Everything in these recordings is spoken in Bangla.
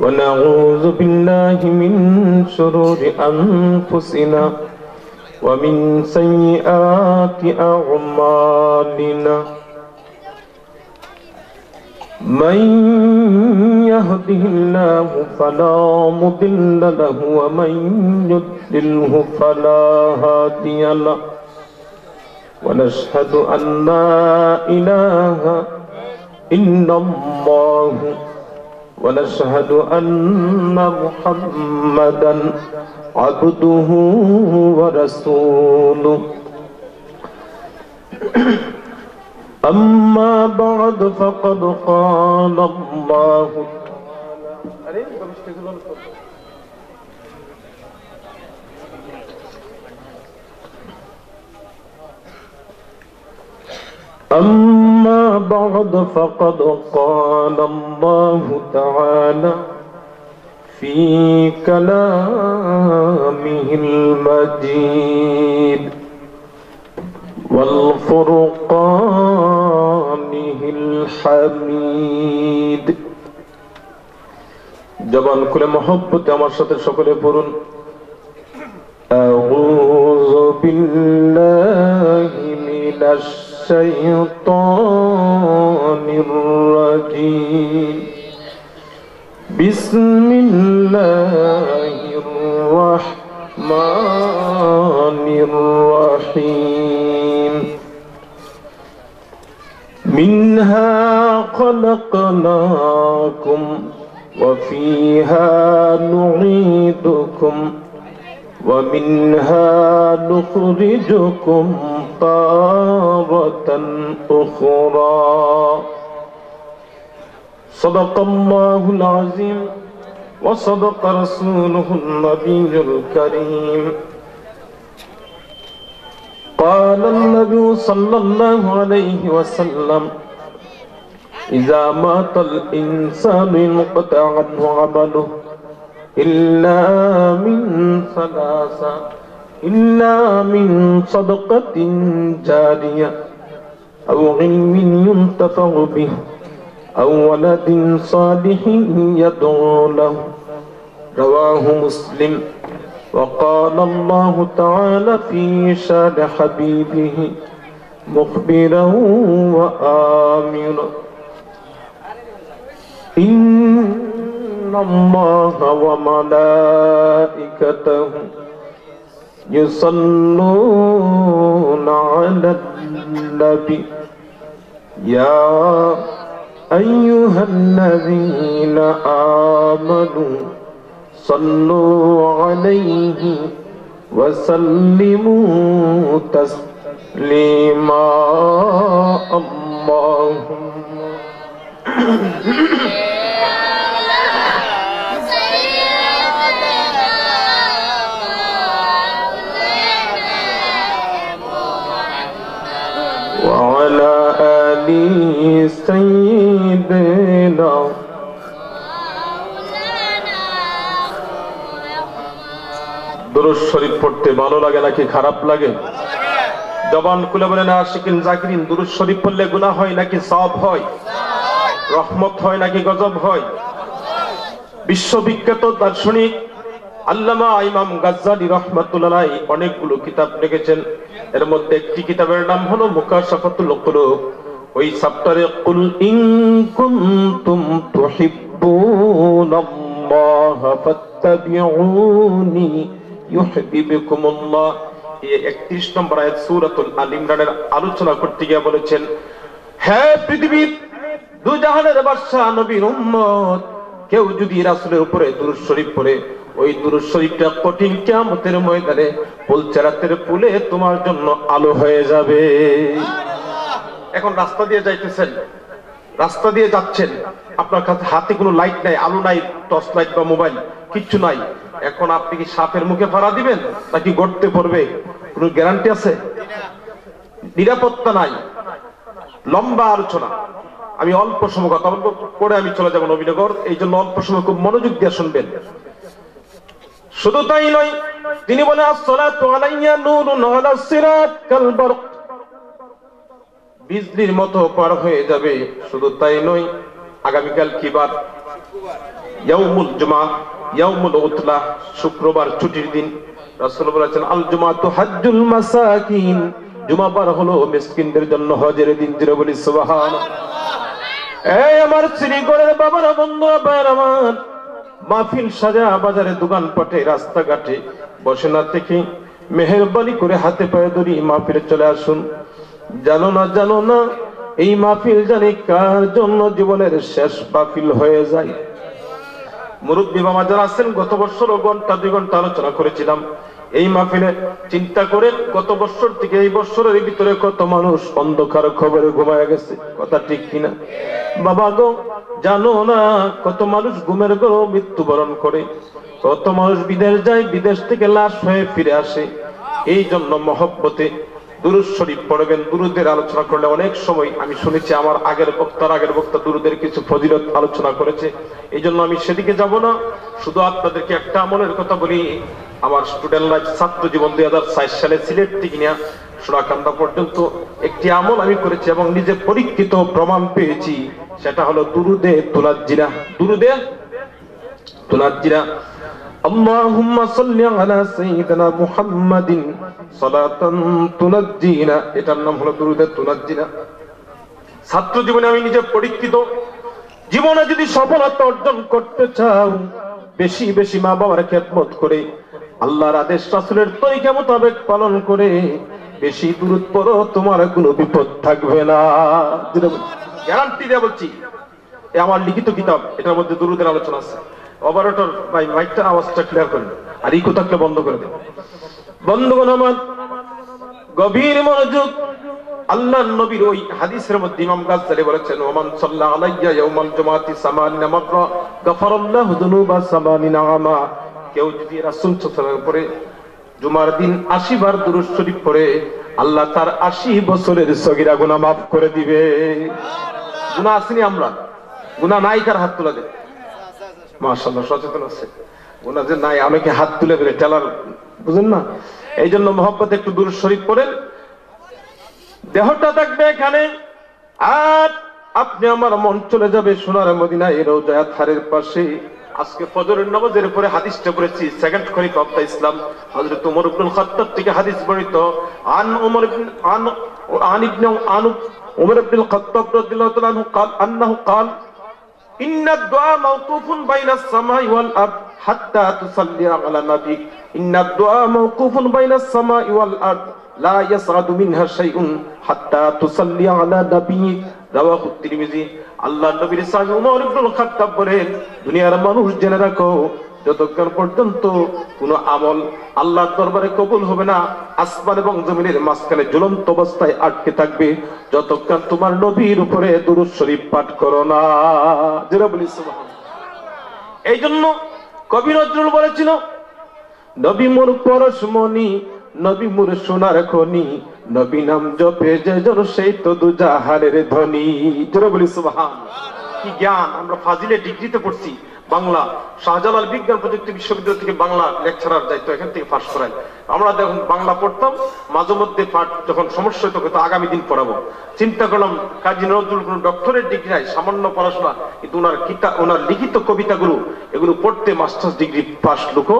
ونعوذ بالله من شرور أنفسنا ومن سيئات أعمالنا من يهده الله فلا مضل له ومن يضلله فلا هادي له ونشهد أن لا إله إلا الله ونشهد أن محمدا عبده ورسوله أما بعد فقد قال الله أما بعد فقد قال الله تعالى في كلامه المجيد والفرقانه الحميد জবান খুলে মহব্বতে আমার সাথে সকলে পড়ুন আউযু বিল্লাহি মিনাশ শাইতানির রাজীম বিসমিল্লাহির রাহমানির রাহিম মিনহা খলাকনাকুম ওয়া ফিহা নুঈদুকুম ومنها نخرجكم تارة أخرى صدق الله العظيم وصدق رسوله النبي الكريم قال النبي صلى الله عليه وسلم إذا مات الإنسان انقطع عنه عمله إلا من صدقة جارية أو علم ينتفع به أو ولد صالح يدعو له رواه مسلم وقال الله تعالى في شان حبيبه مخبرا وآمرا إن الله وملائكته يصلون على النبي يا أيها الذين آمنوا صلوا عليه وسلموا تسليما اللهم وعلى آل سيدنا দুরূদ শরীফ পড়তে ভালো লাগে নাকি খারাপ লাগে? জবান খুলে বলেন আশিকিন জাকিরিন দুরূদ শরীফ পড়লে গুনাহ হয় নাকি সওয়াব হয়? রহমত হয় নাকি গজব হয়? বিশ্ববিখ্যাত দার্শনিক আল্লামা ইমাম গাজ্জালি রাহমাতুল্লাহ আলাইহি অনেকগুলো কিতাব লিখেছেন। এর মধ্যে একটি কিতাবের নাম হলো মুকাশাফাতুল কুলুব। ওই চ্যাপ্টারে কুল ইন কুনতুম তুহিব্বুনাল্লাহ ফাত্তাবিউনি ইউহিব্বুকুমুল্লাহ, এই 31 নম্বর আয়াত সূরাতুল আল ইমরানের আলোচনা করতে গিয়ে বলেছেন, হে পৃথিবীর দুই জাহানের বাদশা নবীর উম্মত, কেউ যদি রাসূলের উপরে দুরূদ শরীফ পড়ে, ওই দুরূদ শরীফটা কঠিন কিয়ামতের ময়দানে পুলচেরাতের পুলে তোমার জন্য আলো হয়ে যাবে। এখন রাস্তা দিয়ে যাইতেছেন, রাস্তা দিয়ে যাচ্ছেন, আপনার কাছে হাতে কোনো লাইট নাই, আলো নাই, টর্চ লাইট বা মোবাইল কিচ্ছু নাই। এখন আপনি কি সাপের মুখে ফাড়া দিবেন নাকি গড়তে পড়বে? কোনো গ্যারান্টি আছে? নিরাপত্তা নাই। লম্বা আলোচনা, আমি অল্প সময় কথা বলবো, পরে আমি চলে যাবো নবীনগর, এই জন্য অল্প সময় খুব মনোযোগ দিয়ে শুনবেন। শুধু তাই নয়, তিনি বলেন আসসালাতু আলাইয়া নূরুন আলা সিরাত কাল বারক, বিজলির মতো পার হয়ে যাবে। শুধু তাই নয়, আগামীকাল কি বার? ইয়াউমুল জুমা, ইয়াউমুল উতলা, শুক্রবার ছুটির দিন। রাসূল বলেছেন আল জুমাতু হাজ্জুল মাসাকিন, জুমাবার হলো মিসকিনদের জন্য হজের দিন। জোরে বলি সুবহানাল্লাহ। এই আমার শ্রীগড়ের বাবারা, বন্ধুরা, ভাইরা আমার, মাহফিল সাজা বাজারে, দোকানপাটে, রাস্তাঘাটে বসে না থেকে মেহেরবানি করে হাতে পায়ে ধরি মাহফিলে চলে আসুন। জানো না এই মাহফিল জানি কার জন্য জীবনের শেষ মাহফিল হয়ে যায়। মুরব্বী বাবা যারা আছেন, গত বছরও ঘন্টা 2 ঘন্টা আলোচনা করেছিলাম এই মাহফিলে। চিন্তা করেন গত বছর থেকে এই বছরের ভিতরে কত মানুষ অন্ধকার খবরে ঘুমায় গেছে। কথা ঠিক কিনা বাবা গো? জানো না কত মানুষ ঘুমের ঘরে মৃত্যুবরণ করে, কত মানুষ বিদেশ যায়, বিদেশ থেকে লাশ হয়ে ফিরে আসে। এই জন্য মহব্বতে দুরূদ শরীফ পড়বেন। দুরূদের আলোচনা করলে অনেক সময় আমি শুনেছি আমার আগের বক্তা দুরূদের কিছু ফজিলত আলোচনা করেছে, এই জন্য আমি সেদিকে যাব না। শুধু আপনাদেরকে একটা আমলের কথা বলি। আমার স্টুডেন্ট লাইফ, ছাত্র জীবন 2004 সালে সিলেট থেকে নিয়ে সোনাকান্দা পর্যন্ত একটি আমল আমি করেছি এবং নিজে পরীক্ষিত প্রমাণ পেয়েছি। সেটা হলো দুরূদে তুনাজ্জিরা। দুরূদে তুনাজ্জিরা, আল্লাহুম্মা সাল্লি আলা সাইয়্যিদিনা মুহাম্মাদিন সালাতান তুনাজ্জিনা, এটার নাম হলো দুরূদে তুনাজ্জিনা। ছাত্র জীবনে আমি নিজে পরীক্ষিত। জীবনে যদি সফলতা অর্জন করতে চাও, বেশি বেশি মা বাবার খেদমত করে, আল্লাহর আদেশ রাসূলের তরিকা মোতাবেক পালন করে বেশি দুরূদ পড়ো, তোমার কোনো বিপদ থাকবে না। গ্যারান্টি দিয়ে বলছি, এই আমার লিখিত কিতাব, এটার মধ্যে দুরূদের আলোচনা আছে। অপারেটর ভাই মাইকটা আওয়াজটা ক্লিয়ার করেন, আর ইকো থাকলে বন্ধ করে দেন। বন্ধুগণ আমার, গভীর মনোযোগ। আল্লাহর নবীর ওই হাদিসের মধ্যে ইমাম গাজ্জালি বলেছেন, ওমান সাল্লা আলাইয়া ইয়াউমাল জুমাতি 80 মাররা গাফারাল্লাহু যুনুবা 80 আমা। কেউ যদি রাসূল সাল্লাল্লাহু আলাইহি ওয়াসাল্লামের উপরে জুমার দিন 80 বার দুরূদ শরীফ পড়ে, আল্লাহ তার 80 বছরের সগীরা গুনাহ মাফ করে দিবে। গুনাহ আসেনি আমরা? গুনাহ নাই কার হাত তোলা দেন? মাশাআল্লাহ, সচেতন আছে। গুনাহ যে নাই অনেকে হাত তুলে ফেলে, টেলার বুঝেন না। এই জন্য মহব্বতে একটু দুরূদ শরীফ পড়েন, দেহটা থাকবে এখানে, আর আপনি আমার মন চলে যাবে সোনার মদিনায়, রওজা আতহারের পাশে। আজকে ফজরের নামাজের পরে হাদিসটা পড়েছি, সেকেন্ড খলিফা অফ দ্য ইসলাম হযরত ওমর ইবনে খাত্তাব থেকে হাদিস বর্ণিত। আন ওমর ইবনে ওমর ইবনে খাত্তাব রাদিয়াল্লাহু তাআলা আনহু قال انه قال ان الدعاء موقوف بين السماء والارض حتى تصلي على النبي ان الدعاء موقوف بين السماء والارض لا يصعد منها شيء حتى تصلي على النبي রাওয়াহু তিরমিজি। আল্লাহর নবীর সাহাবী ওমর ইবনে খাত্তাব বলেন, দুনিয়ার মানুষ জেনে রাখো, যতক্ষণ পর্যন্ত কোন আমল আল্লাহর দরবারে কবুল হবে না, আসমান এবং জমিনের মাঝখানে ঝুলন্ত অবস্থায় আটকে থাকবে, যতক্ষণ তোমার নবীর উপরে দুরূদ শরীফ পাঠ করো না। যারা বলি সুবহানাল্লাহ। এই জন্য কবি নজরুল বলেছিল, নবী মোর পরশমণি, নবী মোর সোনার খনি, নবী নাম জপে যে জন সেই তো দুজাহানের ধনী। যারা বলি সুবহানাল্লাহ। কি জ্ঞান! আমরা ফাজিলে ডিগ্রিতে পড়ছি বাংলা, শাহজালাল বিজ্ঞান প্রযুক্তি বিশ্ববিদ্যালয় থেকে বাংলা লেকচারার দায়িত্ব, এখান থেকে পাস করাই। আমরা যখন বাংলা পড়তাম, মাঝে মধ্যে পাঠ যখন সমস্যা হতো, হয়তো আগামী দিন পড়াবো। চিন্তা করলাম কাজী নজরুল কোন ডক্টরেট ডিগ্রি নাই, সামান্য পড়াশোনা, কিন্তু ওনার লিখিত কবিতাগুলো এগুলো পড়তে মাস্টার্স ডিগ্রি পাস লোকও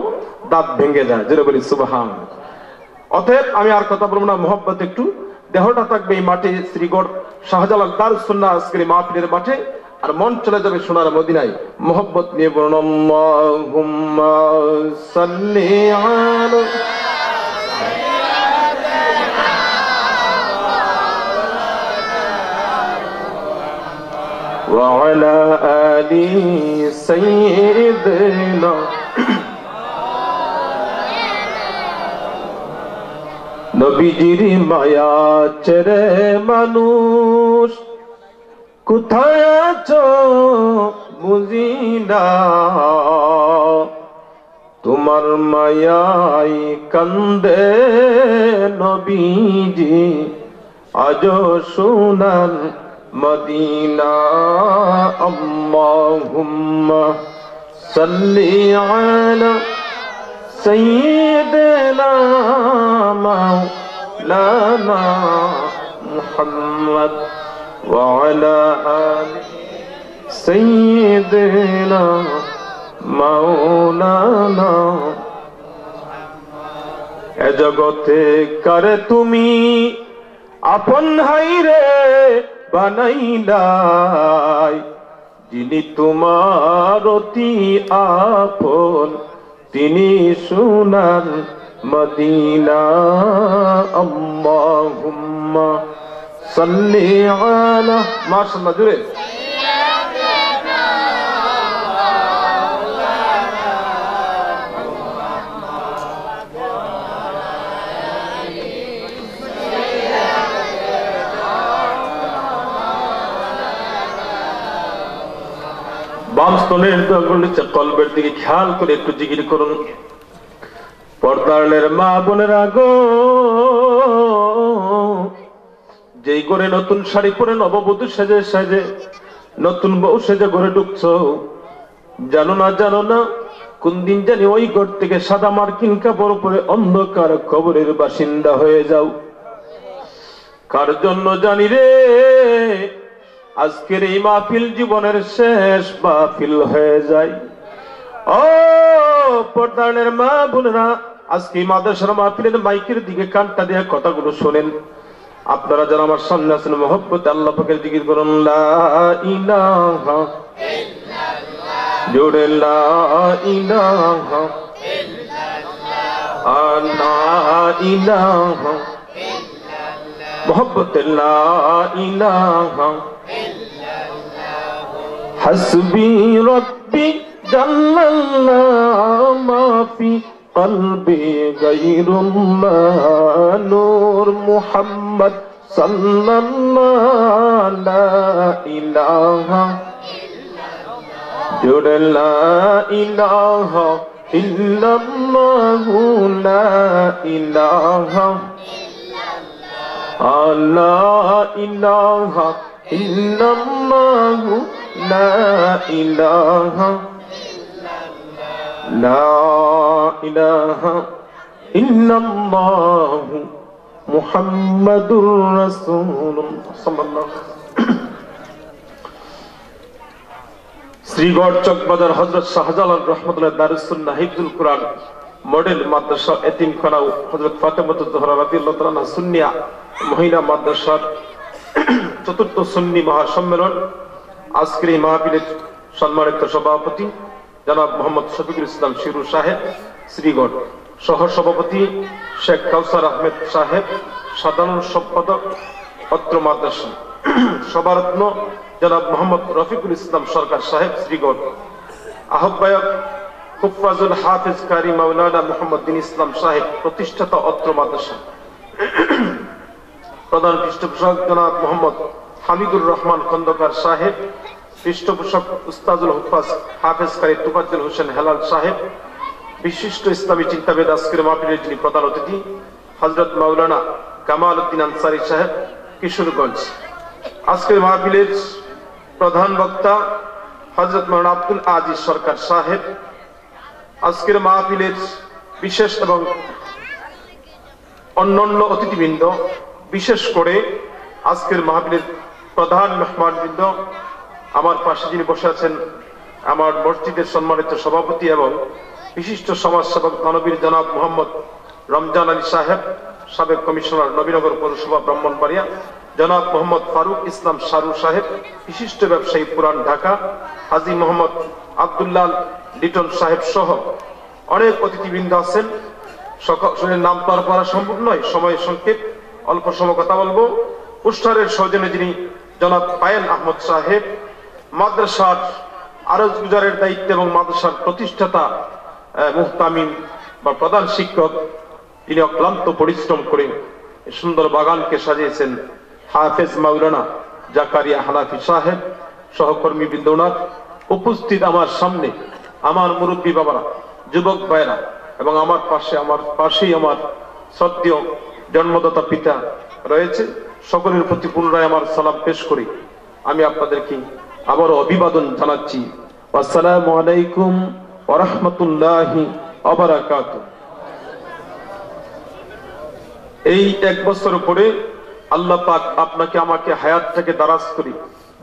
দাঁত ভেঙে যায়। যেটা বলি সুবহানাল্লাহ। অতএব আমি আর কথা বলবো না, মহব্বত একটু, দেহটা থাকবে এই মাঠে, শ্রীগড় শাহজালাল দারুস সুন্নাহ আজকের মাহফিলের মাঠে, আর মন চলে যাবে সোনার মদিনায়। মহব্বত নিয়ে বলুন, আল্লাহুম্মা সাল্লি আলা ওয়া আলা আলি সাইয়্যিদিনা। নবীজির মায়া ছেড়ে মানুষ কোথায় আছো বুঝি না, তোমার মায়াই কান্দে নবীজি আজ সোনার মদিনা। আল্লাহুম্মা সাল্লি আলা সাইয়্যিদিনা মাওলানা মুহাম্মদ وعلى آل সাইয়্যিদিনা মাওলানা। এ জগতে কারে তুমি আপন হাইরে বানাইলাই, যিনি তোমার অতি আপন তিনি সোনার মদিনা। আল্লাহুম্মা সাল্লি আলা, মাশাআল্লাহ জুড়ে বাম স্তনের কলবের দিকে খেয়াল করে একটু জিকির করুন। পর্দার মা বোনেরা গো, যেই করে নতুন শাড়ি পরে নববধূ সেজে সেজে নতুন বউ সেজে ঘরে ঢুকছো, জানো না কোন দিন জানি ওই ঘর থেকে সাদা মার্কিন কাপড় পরে অন্ধকার কবরের বাসিন্দা হয়ে যাও। কার জন্য জানি রে, আজকের এই মাহফিল জীবনের শেষ মাহফিল হয়ে যায়। ও পর্দার মা বোনেরা, আজকে মাদ্রাসার মাহফিলের মাইকের দিকে কানটা দিয়ে কথাগুলো শোনেন। আপনারা যারা আমার সামনে আছেন, মহব্বতে আল্লাহ পাকের জিকির করুন, লা ইলাহা ইল্লাল্লাহ, জোরে লা ইলাহা ইল্লাল্লাহ, লা ইলাহা ইল্লাল্লাহ, মহব্বতে লা ইলাহা ইল্লাল্লাহ, হাসবি রব্বি জাল্লাল্লাহ মা ফি قلبي غير الله نور محمد صلى الله لا إله إلا لا إله إلا الله لا إله لا إله إلا الله لا إله لا إله إلا الله محمد رسول الله صلى الله عليه وسلم। শ্রীগড় চকবাজার হযরত শাহজালাল রহমাতুল্লাহ দারুস সুন্নাহ হিফজুল কুরআন মডেল মাদ্রাসা এতিমখানা হযরত ফাতেমাতুজ জোহরা রাদিয়াল্লাহু তাআলা আনহা সুন্নিয়া মহিলা মাদ্রাসার চতুর্থ সুন্নি মহাসম্মেলন। আজকের এই মাহফিলের সম্মানিত সভাপতি জনাব মোহাম্মদ শফিকুল ইসলাম শিরু সাহেব শ্রীগড়, সহ সভাপতি শেখ কাউসার আহমেদ সাহেব, সাধারণ সম্পাদক অত্র মাদ্রাসা, সভারত্ন জনাব মোহাম্মদ রফিকুল ইসলাম সরকার সাহেব শ্রীগড়, আহ্বায়ক হুফাজুল হাফিজ কারি মাওলানা মোহাম্মদ দিন ইসলাম সাহেব প্রতিষ্ঠাতা অত্র মাদ্রাসা, প্রধান পৃষ্ঠপোষক জনাব মোহাম্মদ হামিদুর রহমান খন্দকার সাহেব, পৃষ্ঠপোষক উস্তাদুল হুফাজ হাফেজ কারি তুফাজ্জল হোসেন হেলাল সাহেব, বিশিষ্ট ইসলামী চিন্তাবিদ। আজকের মাহফিলের যিনি প্রধান অতিথি হযরত মাওলানা কামাল উদ্দিন আনসারী সাহেব কিশোরগঞ্জ। আজকের মাহফিলের প্রধান বক্তা হযরত মাওলানা আব্দুল আজিজ সরকার সাহেব। আজকের মাহফিলের বিশেষ এবং অন্যান্য অতিথিবৃন্দ, বিশেষ করে আজকের মাহফিলের প্রধান মেহমানবৃন্দ, আমার পাশে যিনি বসে আছেন আমার মসজিদের সম্মানিত সভাপতি এবং বিশিষ্ট সমাজসেবক মানবীর জনাব মোহাম্মদ রমজান আলী সাহেব, সাবেক কমিশনার নবীনগর পৌরসভা ব্রাহ্মণবাড়িয়া, জনাব মোহাম্মদ ফারুক ইসলাম শারু সাহেব, বিশিষ্ট ব্যবসায়ী পুরান ঢাকা, হাজী মোহাম্মদ আব্দুল্লাহ লিটন সাহেব সহ অনেক অতিথিবৃন্দ আছেন। সকলের নাম তো আর পড়া সম্ভব নয়, সময় সংক্ষেপ, অল্প সময় কথা বলবো। পুস্টারের সৌজন্যে যিনি জনাব পায়েল আহমদ সাহেব, মাদ্রাসার আরজ গুজারের দায়িত্ব এবং মাদ্রাসার প্রতিষ্ঠাতা মুহতামিম বা প্রধান শিক্ষক, তিনি অক্লান্ত পরিশ্রম করে সুন্দর বাগানকে সাজিয়েছেন। হাফেজ মাওলানা জাকারিয়া হানাফি সাহেব, সহকর্মী বৃন্দনাথ, উপস্থিত আমার সামনে আমার মুরব্বী বাবারা, যুবক ভাইরা এবং আমার পাশেই আমার শ্রদ্ধেয় জন্মদাতা পিতা রয়েছে। সকলের প্রতি পুনরায় আমার সালাম পেশ করি আমি আপনাদেরকে আবারও অভিবাদন জানাচ্ছি। আসসালামু আলাইকুম ওয়া রাহমাতুল্লাহি ওয়া বারাকাতুহু। এই এক বছর পরে আল্লাহ পাক আপনাকে আমাকে হায়াতটাকে দারাজ করে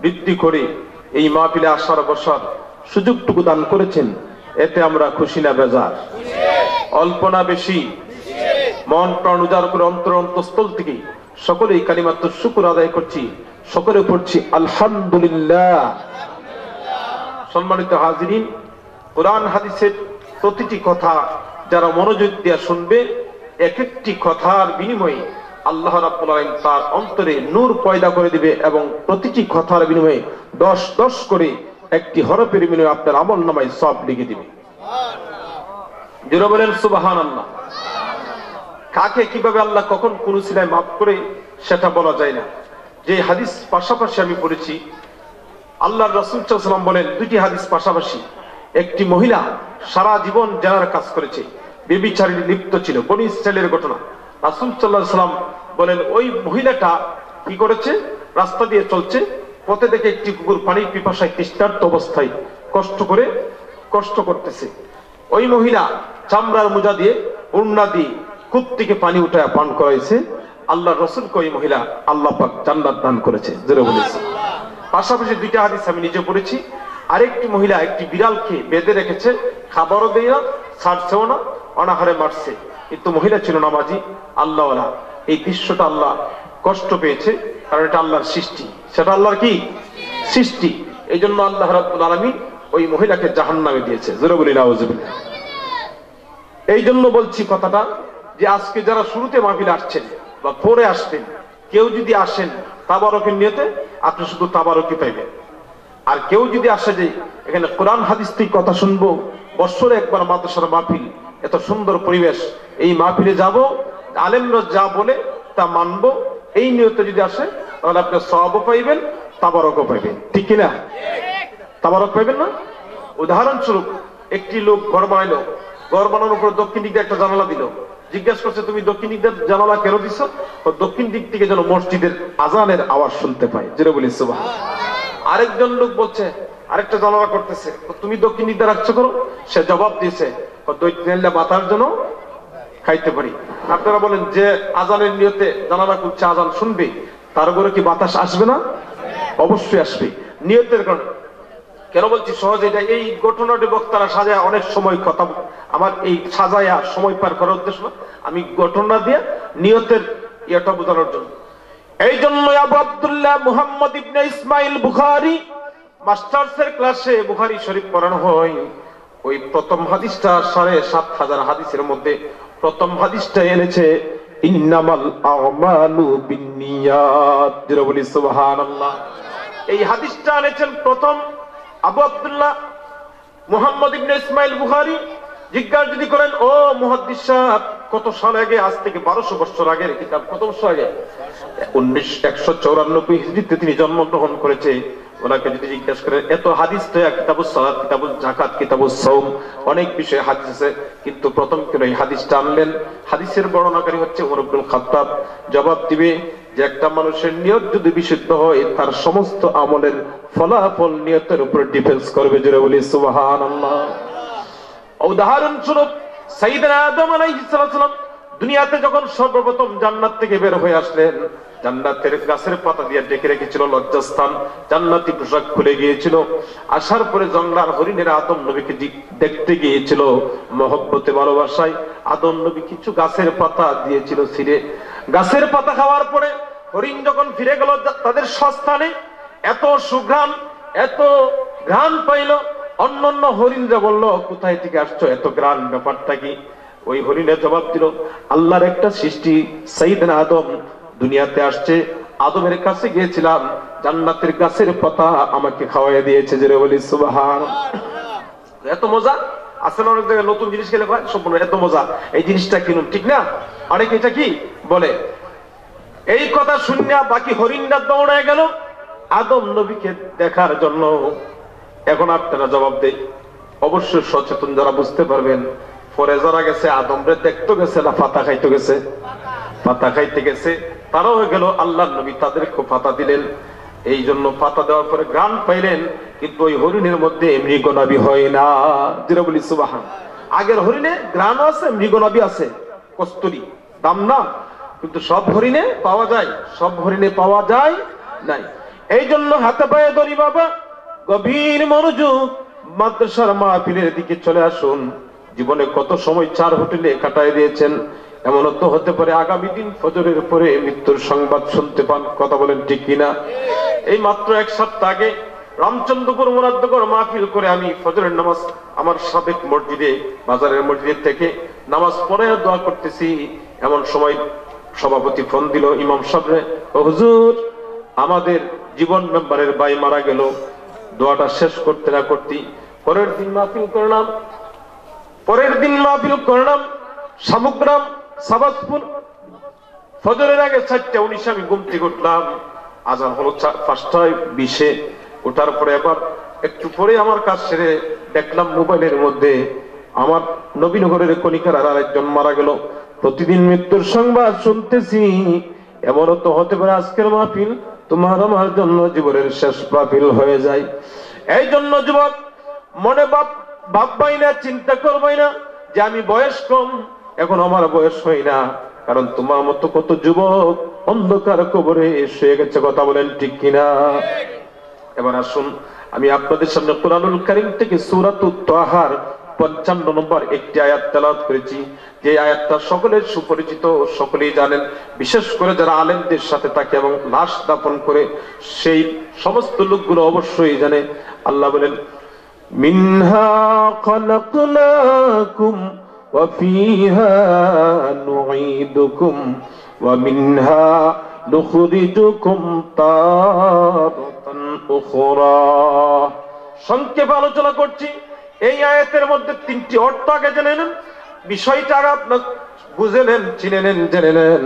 বৃদ্ধি করে এই মাহফিলে আসার বসার সুযোগটুকু দান করেছেন, এতে আমরা খুশি না বেজার? অল্প না বেশি? মন প্রাণ উজাড় করে অন্তর অন্তঃস্থল থেকে সকলেই কালিমাত শুকর আদায় করছি, সকলে পড়ছি আলহামদুলিল্লাহ। সম্মানিত হাজিরিন, কোরআন হাদিসের প্রতিটি কথা যারা মনোযোগ দিয়ে শুনবে, এক একটি কথার বিনিময়ে আল্লাহ রাব্বুল আলামিন তার অন্তরে নূর পয়দা করে দিবে এবং প্রতিটি কথার বিনিময়ে 10 করে একটি হরফের বিনিময়ে আপনার আমলনামায় সওয়াব লিখে দিবে। যারা বলেন সুবহানাল্লাহ। কাকে কিভাবে আল্লাহ কখন কোন সিলায় মাফ করে সেটা বলা যায় না। যে হাদিস পাশাপাশি আমি পড়েছি, আল্লাহর রাসূল সাল্লাল্লাহু আলাইহি ওয়াসাল্লাম বলেন, দুটি হাদিস পাশাপাশি, একটি মহিলা সারা জীবন জানার কাজ করেছে, ব্যভিচারে লিপ্ত ছিল, বনি ইসরাইলের ঘটনা। রাসূল সাল্লাল্লাহু আলাইহি ওয়াসাল্লাম বলেন, ওই মহিলাটা কি করেছে, রাস্তা দিয়ে চলছে, পথে দেখে একটি কুকুর পানির পিপাসায় তৃষ্ণার্ত অবস্থায় কষ্ট করতেছে। ওই মহিলা চামড়ার মোজা দিয়ে উড়না দিয়ে কূপ থেকে পানি উঠায় পান করাইছে। আল্লাহ রাসূলকে ওই মহিলা আল্লাহ পাক জান্নাত দান করেছে। জোরে বলেছে। পাশাপাশি দুইটা হাদিস আমি নিজে পড়েছি। আরেকটি মহিলা একটি বিড়ালকে বেঁধে রেখেছে, খাবারও দেয় না, ছাড়ছেও না, অনাহারে মারছে, কিন্তু মহিলা ছিল নামাজি, আল্লাহওয়ালা। এই দৃশ্যটা আল্লাহ কষ্ট পেয়েছে, কারণ এটা আল্লাহর সৃষ্টি, সেটা আল্লাহর কি সৃষ্টি। এই জন্য আল্লাহ রাব্বুল আলামিন ওই মহিলাকে জাহান্নামে দিয়েছে। জোরে বলি নাউযুবিল্লাহ। এই জন্য বলছি কথাটা, যে আজকে যারা শুরুতে মাহফিলে আসছেন বা পরে আসবেন, কেউ যদি আসেন তাবারকের নিয়তে, আপনি শুধু তাবারকই পাইবেন। আর কেউ যদি আসে যে এখানে কোরআন হাদিস থেকে কথা শুনবো, বছরে একবার মাদ্রাসার মাহফিল, এত সুন্দর পরিবেশ, এই মাহফিলে যাব, আলেমরা যা বলে তা মানবো, এই নিয়তে যদি আসে, তাহলে আপনি সওয়াবও পাইবেন, তাবারকও পাইবেন। ঠিক কিনা? তাবারক পাইবেন না? উদাহরণস্বরূপ, একটি লোক ঘর বানাইলো, ঘর বানানোর পর দক্ষিণ দিক দিয়ে একটা জানালা দিল, জিজ্ঞাসা করছে, তুমি দক্ষিণ দিক দিয়ে জানালা কেন দিছ? দক্ষিণ দিক থেকে যেন মসজিদের আজানের আওয়াজ শুনতে পায়। যেটা বলি সুবহানাল্লাহ। আরেকজন লোক বলছে, আরেকটা জানালা করতেছে, তুমি দক্ষিণ দিক দিয়ে রাখছো করো। সে জবাব দিয়েছে, বাতার জন্য খাইতে পারি। আপনারা বলেন, যে আজানের নিয়তে জানালা করছে, আজান শুনবে, তার উপরে কি বাতাস আসবে না? অবশ্যই আসবে, নিয়তের কারণে। কেন বলছি সহজে, এটা এই ঘটনাটি বক্তারা সাজায় অনেক সময় কথা, আমার এই সাজায়া সময় পার করার উদ্দেশ্য না, আমি ঘটনা দিয়ে নিয়তের ইয়েটা বোঝানোর জন্য। এই জন্য আবু আব্দুল্লাহ মুহাম্মদ ইবনে ইসমাইল বুখারী মাস্টার্সের ক্লাসে বুখারী শরীফ পড়ানো হয়। ওই প্রথম হাদিসটা ৭,৫০০ হাদিসের মধ্যে প্রথম হাদিসটা এনেছে, ইন্নামাল আমালু বিন্নিয়াত। যেটা বলি সুবহানাল্লাহ। এই হাদিসটা এনেছেন প্রথম আবু আব্দুল্লাহ মুহাম্মদ ইবনে ইসমাইল বুখারী। জিজ্ঞাসা যদি করেন, ও মুহাদ্দিস সাহেব, কত সাল আগে? আজ থেকে 1200 বছর আগের কিতাব। কত বছর আগে? ১৯94 হিজরিতে তিনি জন্মগ্রহণ করেছে। ওনাকে যদি জিজ্ঞাসা করেন, এত হাদিস তো, কিতাবুস সালাত, কিতাবুস যাকাত, কিতাবুস সাওম, অনেক বিষয়ে হাদিস আছে, কিন্তু প্রথম কেন এই হাদিসটা আনলেন? হাদিসের বর্ণনাকারী হচ্ছে ওমর ইবনুল খাত্তাব। জবাব দিবে যে একটা মানুষের নিয়ত যদি বিশুদ্ধ হয়, তার সমস্ত আমলের ফলাফল নিয়তের উপর ডিপেন্ডস করবে। জোরে বলি সুবহানাল্লাহ। উদাহরণস্বরূপ, সাইয়েদনা আদম আলাইহিস সালাম দুনিয়াতে যখন সর্বপ্রথম জান্নাত থেকে বের হয়ে আসলেন, জান্নাতের গাছের পাতা দিয়ে ডেকে রেখেছিল লজ্জাস্থান, জান্নাতি পোশাক খুলে গিয়েছিল। আসার পরে জঙ্গলার হরিণেরা আদম নবীকে দেখতে গিয়েছিল, মহব্বতে ভালোবাসায় আদম নবী কিছু গাছের পাতা দিয়েছিল ছিঁড়ে। গাছের পাতা খাওয়ার পরে হরিণ যখন ফিরে গেল তাদের স্বস্থানে, এত সুঘ্রাণ, এত ঘ্রাণ পাইল, অন্যান্য হরিণরা বলল, কোথায় থেকে আসছো, এত ঘ্রাণ, ব্যাপারটা কি? ওই হরিণের জবাব দিল, আল্লাহর একটা সৃষ্টি সাইয়েদনা আদম দুনিয়াতে আসছে, আদমের কাছে গিয়েছিলাম, জান্নাতের গাছের পাতা আমাকে খাওয়াইয়া দিয়েছে। জোরে বলি সুবহানাল্লাহ। এত মজা আছে না? অনেক জায়গায় নতুন জিনিস খেলে সম্পূর্ণ এত মজা, এই জিনিসটা কিনুন, ঠিক না? অনেকে এটা কি বলে। এই কথা শুনিয়া বাকি হরিণরা দৌড়ায় গেল আদম নবীকে দেখার জন্য। এখন আপনারা জবাব দেই, অবশ্যই সচেতন যারা বুঝতে পারবেন, পরে যারা গেছে আদমরে দেখতে গেছে না পাতা খাইতে গেছে? পাতা খাইতে গেছে। তারাও হয়ে গেল, আল্লাহর নবী তাদেরকে পাতা দিলেন। এই জন্য পাতা দেওয়ার পরে ঘ্রাণ পাইলেন, কিন্তু ওই হরিণের মধ্যে মৃগনাভি হয় না। যেটা বলি সুবহানাল্লাহ। আগের হরিণে ঘ্রাণও আছে, মৃগনাভি আছে, কস্তুরী, দাম না, কিন্তু সব হরিণে পাওয়া যায়, সব হরিণে পাওয়া যায় নাই। এই জন্য হাতে পায়ে ধরি বাবা, গভীর মনোযোগ, মাদ্রাসার মাহফিলের দিকে চলে আসুন। জীবনে কত সময় চার হোটেলে কাটায় দিয়েছেন, এমনও তো হতে পারে আগামী দিন ফজরের পরে মৃত্যুর সংবাদ শুনতে পান। কথা বলেন ঠিক কিনা? এই মাত্র এক সপ্তাহ আগে রামচন্দ্রপুর মুরাদনগর মাহফিল করে আমি ফজরের নামাজ আমার সাবেক মসজিদে, বাজারের মসজিদ থেকে নামাজ পড়ে দোয়া করতেছি, এমন সময় সভাপতি ফোন দিল ইমাম সাহেব, হুজুর আমাদের জীবন মেম্বারের ভাই মারা গেল। দোয়াটা শেষ করতে না করতেই পরের দিন মাহফিল করলাম শামুগ্রাম সাবাজপুর। ফজরের আগে 4:19 আমি ঘুম থেকে উঠলাম, আজান হলো 5:20। ওঠার পরে আবার একটু পরে আমার কাজ সেরে দেখলাম মোবাইলের মধ্যে আমার নবীনগরের কণিকার আর একজন মারা গেল। প্রতিদিন মৃত্যুর সংবাদ শুনতেছি, এমনও তো হতে পারে আজকের মাহফিল তোমার আমার জন্য জীবনের শেষ মাহফিল হয়ে যায়। এই জন্য যুবক, মনে ভাববাই না, চিন্তা করবাই না যে আমি বয়স কম, এখন আমার বয়স হয় না, কারণ তোমার মতো কত যুবক অন্ধকার কবরে শুয়ে গেছে। কথা বলেন ঠিক কিনা? এবার আসুন, আমি আপনাদের সামনে কুরআনুল কারীম থেকে সূরাতুত তাহার 55 নম্বর একটি আয়াত তেলাওয়াত করেছি, যে আয়াতটা সকলের সুপরিচিত, সকলেই জানেন, বিশেষ করে যারা আলেমদের সাথে থাকে এবং লাশ দাফন করে সেই সমস্ত লোকগুলো অবশ্যই জানে। আল্লাহ বলেন, মিনহা খালাকনাকুম ওয়া ফিহা নুঈদুকুম ওয়া মিনহা নুখরিজুকুম তারাতান উখরা। সংক্ষেপে আলোচনা করছি। এই আয়াতের মধ্যে 3টি অর্থ আগে জেনে নেন, বিষয়টা আপনার বুঝে নেন, চিনে নেন, জেনে নেন।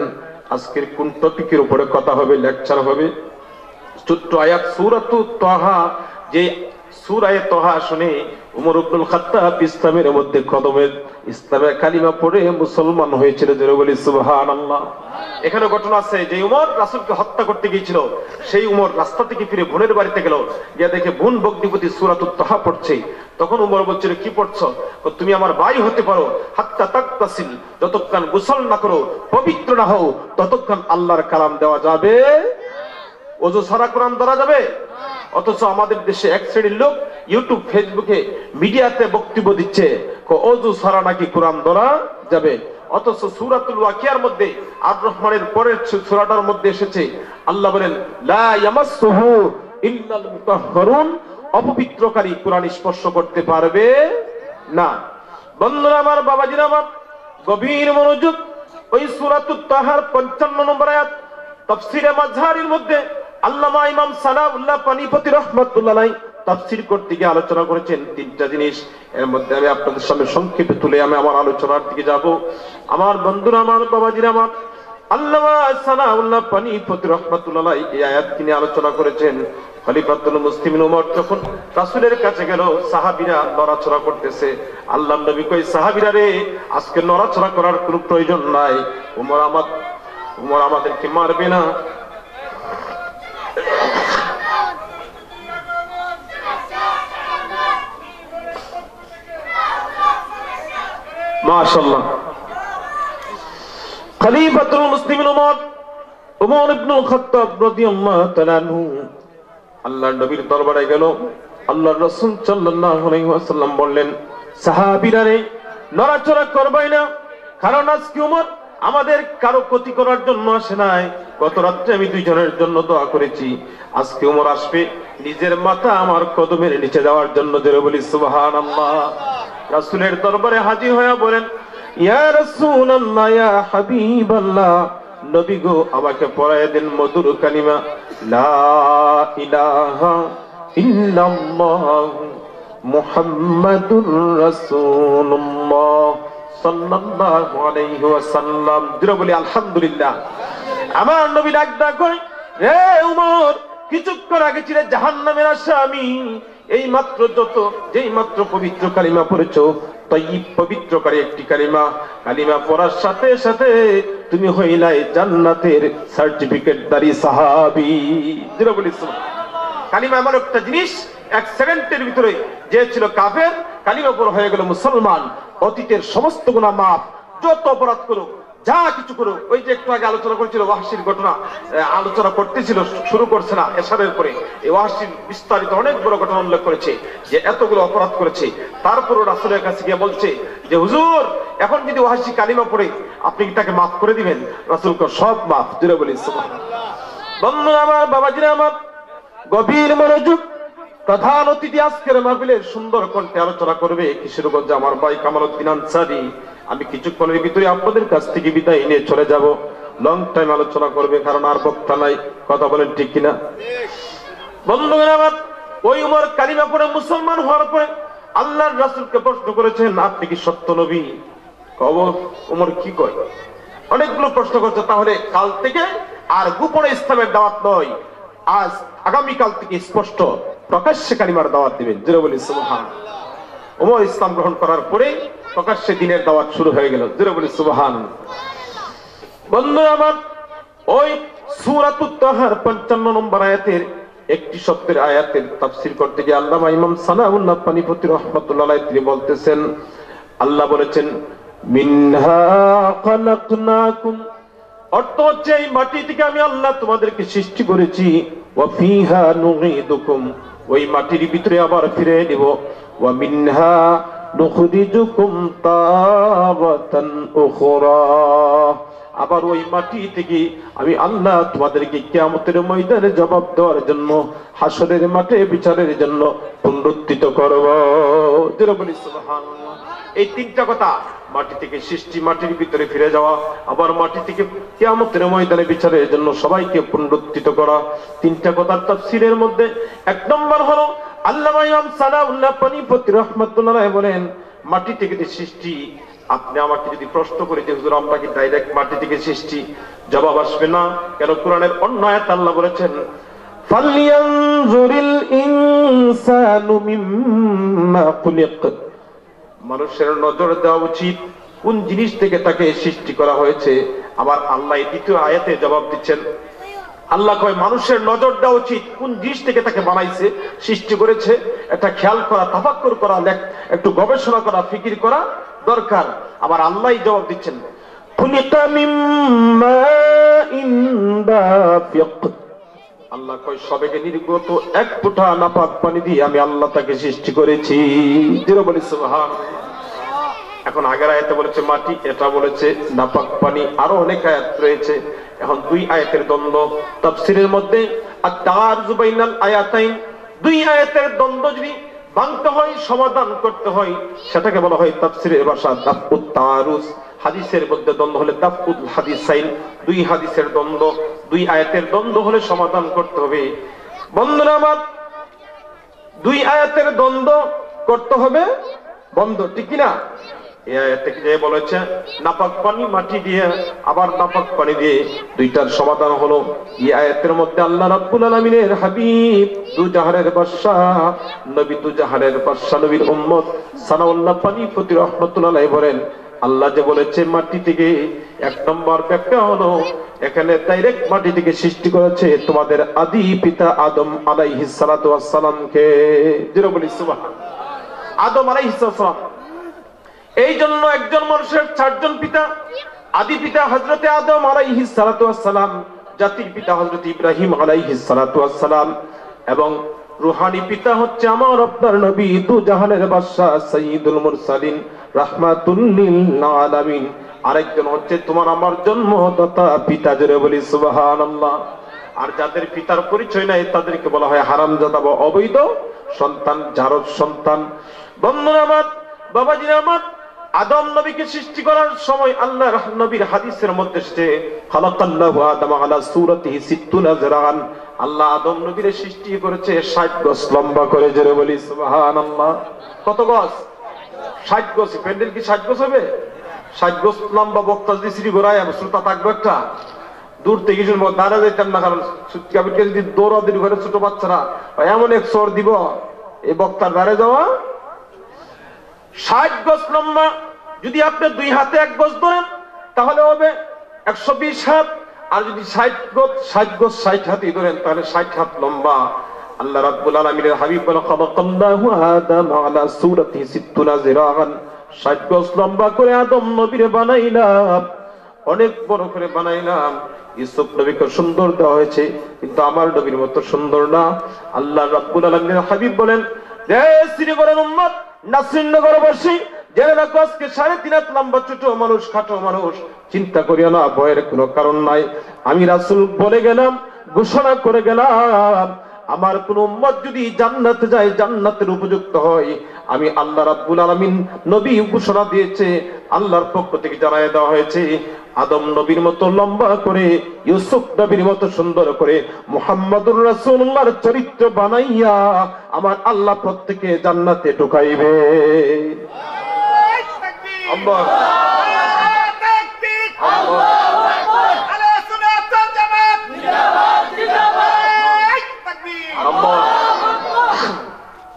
আজকের কোন টপিকের উপরে কথা হবে, লেকচার হবে। ছোট্ট আয়াত সূরাতুত তাহা, যে সূরায়ে তাহা শুনে উমর ইবনুল খাত্তাব ইসলামের মধ্যে কদমের ইসলামের কালিমা পড়ে মুসলমান হয়েছিল। জোরে বলি সুবহানাল্লাহ। এখানে ঘটনা আছে যে উমর রাসূলকে হত্যা করতে গিয়েছিল, সেই উমর রাস্তা থেকে ফিরে বোনের বাড়িতে গেল, গিয়ে দেখে বোন ভগ্নিপতি সূরাতুত তাহা পড়ছে। তখন উমর বলছিল, কি পড়ছো? তুমি আমার ভাই হতে পারো, হাত্তা তাকতাসিল, যতক্ষণ গোসল না করো, পবিত্র না হও, ততক্ষণ আল্লাহর কালাম দেওয়া যাবে, ওযু ছাড়া কোরআন ধরা যাবে। অথচ আমাদের দেশে এক শ্রেণীর লোক ইউটিউব, ফেসবুকে, মিডিয়াতে বক্তব্য দিচ্ছে ওযু ছাড়া নাকি কোরআন ধরা যাবে। অথচ সূরাতুল ওয়াকিয়ার মধ্যে আর রহমানের পরের সূরাটার মধ্যে এসেছে, আল্লাহ বলেন, লা ইয়ামাসসুহু ইল্লাল মুতাহহারুন, অপবিত্রকারী কোরআন স্পর্শ করতে পারবে না। বন্ধুরা আমার, বাবাজিরা আমার, গভীর মনোযোগ। ওই সূরাতুত তাহার 55 নম্বর আয়াত তাফসীরে মাজহারির মধ্যে আল্লামা ইমাম সানাউল্লাহ পানিপতি রাহমাতুল্লাহ আলাইহি তাফসীর করতে গিয়ে আলোচনা করেছেন 3টা জিনিস। এর মধ্যে আমি আপনাদের সামনে সংক্ষেপে তুলে আমি আমার আলোচনার দিকে যাব। আমার বন্ধুরা আমার, বাবাজিরা আমার, আল্লামা সানাউল্লাহ পানিপতি রাহমাতুল্লাহ আলাইহি এই আয়াতটি নিয়ে আলোচনা করেছেন। খলিফাতুল মুসলিমিন ওমর যখন রাসূলের কাছে গেল, সাহাবীরা নড়াচড়া করতেছে। আল্লাহর নবী কই, সাহাবীরা রে, আজকে নড়াচড়া করার কোনো প্রয়োজন নাই, উমর আমাদেরকে মারবে না। মাশাআল্লাহ। খলিফাতুল মুসলিমিন উমর ইবনুল খাত্তাব রাদিয়াল্লাহু তাআলা আনহু আল্লাহর নবীর দরবারে গেল। আল্লাহর রাসূল সাল্লাল্লাহু আলাইহি ওয়াসাল্লাম বললেন, সাহাবীরা রে, নড়াচড়া করবাই না, কারণ আজকে উমর আমাদের কারো ক্ষতি করার জন্য আসে নাই। গত রাত্রে আমি 2 জনের জন্য দোয়া করেছি, আজকে উমর আসবে নিজের মাথা আমার কদমের নিচে দেওয়ার জন্য। জোরে বলি সুবহানাল্লাহ। রাসূলের দরবারে হাজির হয়ে বলেন, ইয়া রাসূলুল্লাহ, ইয়া হাবিবাল্লাহ, নবী গো, আমাকে পড়ায় দেন মধুর কালিমা লা ইলাহা ইল্লাল্লাহ মুহাম্মাদুর রাসূলুল্লাহ সাল্লাল্লাহু আলাইহি ওয়াসাল্লাম। জোরে বলি আলহামদুলিল্লাহ। আমার নবী ডাক কই, রে উমর, কিছুক্ষণ আগে ছিলে জাহান্নামের আসামি, এই মাত্র যেই মাত্র পবিত্র কালিমা পড়েছো, তাইয়্যিব পবিত্রকারী একটি কালিমা পড়ার সাথে সাথে তুমি হইলাই জান্নাতের সার্টিফিকেটধারী সাহাবী। জোরে বলি সুবহানাল্লাহ। কালিমা এমন একটা জিনিস, 1 সেকেন্ডের ভিতরে যে ছিল কাফের, কালিমা পড়া হয়ে গেল মুসলমান। অতীতের সমস্ত গুনাহ মাফ, যত অপরাধ করুক, যা কিছু করুক। ওই যে একটু আগে আলোচনা করেছিল ওয়াহশীর ঘটনা, আলোচনা করতেছিল, শুরু করছে না এশারের পরে। এই ওয়াহশীর বিস্তারিত অনেক বড় ঘটনা উল্লেখ করেছে যে এতগুলো অপরাধ করেছে, তারপরও রাসূলের কাছে গিয়ে বলছে যে হুজুর এখন যদি ওয়াহশী কালিমা পড়ে আপনি কি তাকে মাফ করে দিবেন? রাসূল কো সব মাফ। জোরে বলি সুবহানাল্লাহ। বন্ধুরা আমার, বাবাজিরা আমার, গভীর মনোযোগ। প্রধান অতিথি আজকের মাহফিলে সুন্দর কণ্ঠে আলোচনা করবে কিশোরগঞ্জ আমার ভাই কামালউদ্দিন আনসারী। আমি কিছুক্ষণের ভিতরে আপনাদের কাছ থেকে বিদায় নিয়ে চলে যাব। লং টাইম আলোচনা করবে, কারণ আর বক্তা নাই। কথা বলেন ঠিক কিনা? বন্ধুরা আমার, ওই উমর কালিমা পড়ে মুসলমান হওয়ার পরে আল্লাহর রাসূলকে প্রশ্ন করেছেন, আপনি কি সত্য নবী? উমর কি কয়? অনেকগুলো প্রশ্ন করছে। তাহলে কাল থেকে আর গোপনে ইসলামের দাওয়াত নয়, আজ আগামীকাল থেকে স্পষ্ট প্রকাশ্যে কালিমার দাওয়াত দিবেন। জোরে বলি সুবহানাল্লাহ। ওমর ইসলাম গ্রহণ করার পরে প্রকাশ্যে দিনের দাওয়াত শুরু হয়ে গেল। জোরে বলি সুবহানাল্লাহ। বন্ধুরা আমার, ওই সূরাতুত তাহার 55 নম্বর আয়াতের একটি শব্দের আয়াতের তাফসীর করতে গিয়ে আল্লামা ইমাম সানাউল্লাহ পানিপতি রাহমাতুল্লাহ আলাইহি তিনি বলতেছেন, আল্লাহ বলেছেন মিনহা খালাকনাকুম, অর্থ হচ্ছে এই মাটি থেকে আমি আল্লাহ তোমাদেরকে সৃষ্টি করেছি, ওয়া ফিহা নুঈদুকুম, ওই মাটির ভিতরে আবার ফিরে দেব, ওয়া মিনহা নুখরিজুকুম তারাতান উখরা, আবার ওই মাটি থেকে আমি আল্লাহ তোমাদেরকে কিয়ামতের ময়দানে জবাব দেওয়ার জন্য, হাসরের মাঠে বিচারের জন্য পুনরুত্থিত করব। জোরে বলি সুবহানাল্লাহ। এই তিনটা কথা, মাটি থেকে সৃষ্টি, মাটির ভিতরে ফিরে যাওয়া, আবার মাটি থেকে কিয়ামতের ময়দানে বিচারের জন্য সবাইকে পুনরুত্থিত করা, তিনটা কথার তাফসীরের মধ্যে এক নম্বর হলো আল্লামা ইমাম সানাউল্লাহ পানিপতি রাহমাতুল্লাহ আলাইহি বলেন, মাটি থেকে সৃষ্টি। আপনি আমাকে যদি প্রশ্ন করি যে হুজুর আমরা কি ডাইরেক্ট মাটি থেকে সৃষ্টি, জবাব আসবে না। কেন? কোরআনের অন্য আয়াত আল্লাহ বলেছেন ফালইয়ানজুরিল ইনসানু মিম্মা খুলিক, মানুষের নজর দেওয়া উচিত কোন জিনিস থেকে তাকে সৃষ্টি করা হয়েছে। আবার আল্লাহ এই দ্বিতীয় আয়াতে জবাব দিচ্ছেন, আল্লাহ কয় মানুষের নজর দেওয়া উচিত কোন জিনিস থেকে তাকে বানাইছে, সৃষ্টি করেছে। এটা খেয়াল করা, তাফাক্কুর করা, একটু গবেষণা করা, ফিকির করা দরকার। আবার আল্লাহই জবাব দিচ্ছেন খুলিকা মিম্মা ইন দাফিক, আল্লাহ কয় সবেগে নির্গত এক ফোঁটা নাপাক পানি দিয়ে আমি আল্লাহ তাকে সৃষ্টি করেছি। জোরে বলি সুবহানাল্লাহ। এখন আগের আয়াতে বলেছে মাটি, এটা বলেছে নাপাক পানি, আরো অনেক আয়াত রয়েছে। এখন দুই আয়াতের দ্বন্দ্ব তাফসীরের মধ্যে আত-তাআরুযু বাইনাল আয়াতাইন, দুই আয়াতের দ্বন্দ্ব যদি ভাঙতে হয়, সমাধান করতে হয়, সেটাকে বলা হয় তাফসীরের ভাষা দাফউত তাআরুজ। হাদিসের মধ্যে দ্বন্দ্ব হলে দাফউল হাদিসাইন, দুই হাদিসের দ্বন্দ্ব, দুই আয়াতের দ্বন্দ্ব হলে সমাধান করতে হবে। বন্ধুরা আমার, দুই আয়াতের দ্বন্দ্ব করতে হবে বন্ধ, ঠিক কিনা? এই আয়াতে যে বলেছে নাপাক পানি মাটি দিয়ে, আবার নাপাক পানি দিয়ে, দুইটার সমাধান হলো এই আয়াতের মধ্যে আল্লাহ রাব্বুল আলামিনের হাবিব, দুজাহানের বাদশাহ নবী, দুজাহানের বাদশাহ নবীর উম্মত সানাউল্লাহ পানিপতি রাহমাতুল্লাহ আলাইহি বলেন, আল্লাহ যে বলেছে মাটি থেকে, এক নম্বর ব্যাখ্যা হলো এখানে ডাইরেক্ট মাটি থেকে সৃষ্টি করেছে তোমাদের আদি পিতা আদম আলাইহিস সালাতু ওয়াস সালামকে। জোরে বলি সুবহানাল্লাহ। আদম আলাইহিস সালাম, এই জন্য একজন মানুষের চারজন পিতা। আদি পিতা হযরতে আদম আলাইহিস সালাতু ওয়াস সালাম, জাতির পিতা হযরত ইব্রাহিম আলাইহিস সালাতু ওয়াস সালাম, এবং রূহানি পিতা হচ্ছে আমার আপনার নবী, দুজাহানের বাদশা সাইয়্যিদুল মুরসালিন রাহমাতুল লিল আলামিন। আরেকজন হচ্ছে তোমার আমার জন্মদাতা পিতা। জোরে বলি সুবহানাল্লাহ। আর যাদের পিতার পরিচয় নাই তাদেরকে বলা হয় হারামজাদা বা অবৈধ সন্তান, জারজ সন্তান। বন্ধুরা আমার, বাবাজিরা আমার, আদম নবীকে সৃষ্টি করার সময় আল্লাহ নবীর হাদিসের মধ্যে এসেছে খালাকাল্লাহু আদম আলা সূরাতিহি 60 যিরাআন, আল্লাহ আদম নবীর সৃষ্টি করেছে 60 গজ লম্বা করে। জোরে বলি সুবহানাল্লাহ। কত গজ? 60 গজ। প্যান্ডেল কি 60 গজ হবে? 60 গজ লম্বা বক্তা যদি শ্রী গোড়ায় শ্রোতা থাকবে একটা, দূর থেকে শুনবো, দাঁড়া যাইতাম না। কারণ সুটকাবিটকে যদি দৌড়াদৌড়ি করে ছোট বাচ্চারা এমন এক চর দিব, এই বক্তার দাঁড়ে যাওয়া। 60 গজ লম্বা। যদি আপনি দুই হাতে 1 গজ ধরেন তাহলে হবে 120 হাত। আর যদি 60 গজ 60 হাতই ধরেন তাহলে 60 হাত লম্বা। আল্লাহ রাব্বুল আলামিনের হাবিব বলেন খালাকাল্লাহু আদম আলা সূরাতিহি 60 যিরাআন, 60 গজ লম্বা করে আদম নবীরে বানাইলাম। অনেক বড় করে বানাইলাম। ইউসুফ নবীকে সুন্দর দেওয়া হয়েছে, কিন্তু আমার নবীর মতো সুন্দর না। আল্লাহ রাব্বুল আলামিনের হাবিব বলেন, হে শ্রীনগরের উম্মত, নাসরিনগরবাসী, জেনে রাখো আজকে 3.5 হাত লম্বা ছোট মানুষ, খাটো মানুষ, চিন্তা করিও না, ভয়ের কোনো কারণ নাই। আমি রাসূল বলে গেলাম, ঘোষণা করে গেলাম, আমার কোন উম্মত যদি জান্নাতে যায়, জান্নাতের উপযুক্ত হয়, আমি আল্লাহ রাব্বুল আলামিন নবী ঘোষণা দিয়েছে, আল্লাহর পক্ষ থেকে জানায় দেওয়া হয়েছে, আদম নবীর মতো লম্বা করে, ইউসুফ নবীর মতো সুন্দর করে মুহাম্মদুর রাসূলুল্লাহর চরিত্র বানাইয়া আমার আল্লাহ প্রত্যেককে জান্নাতে ঢুকাইবে। আল্লাহ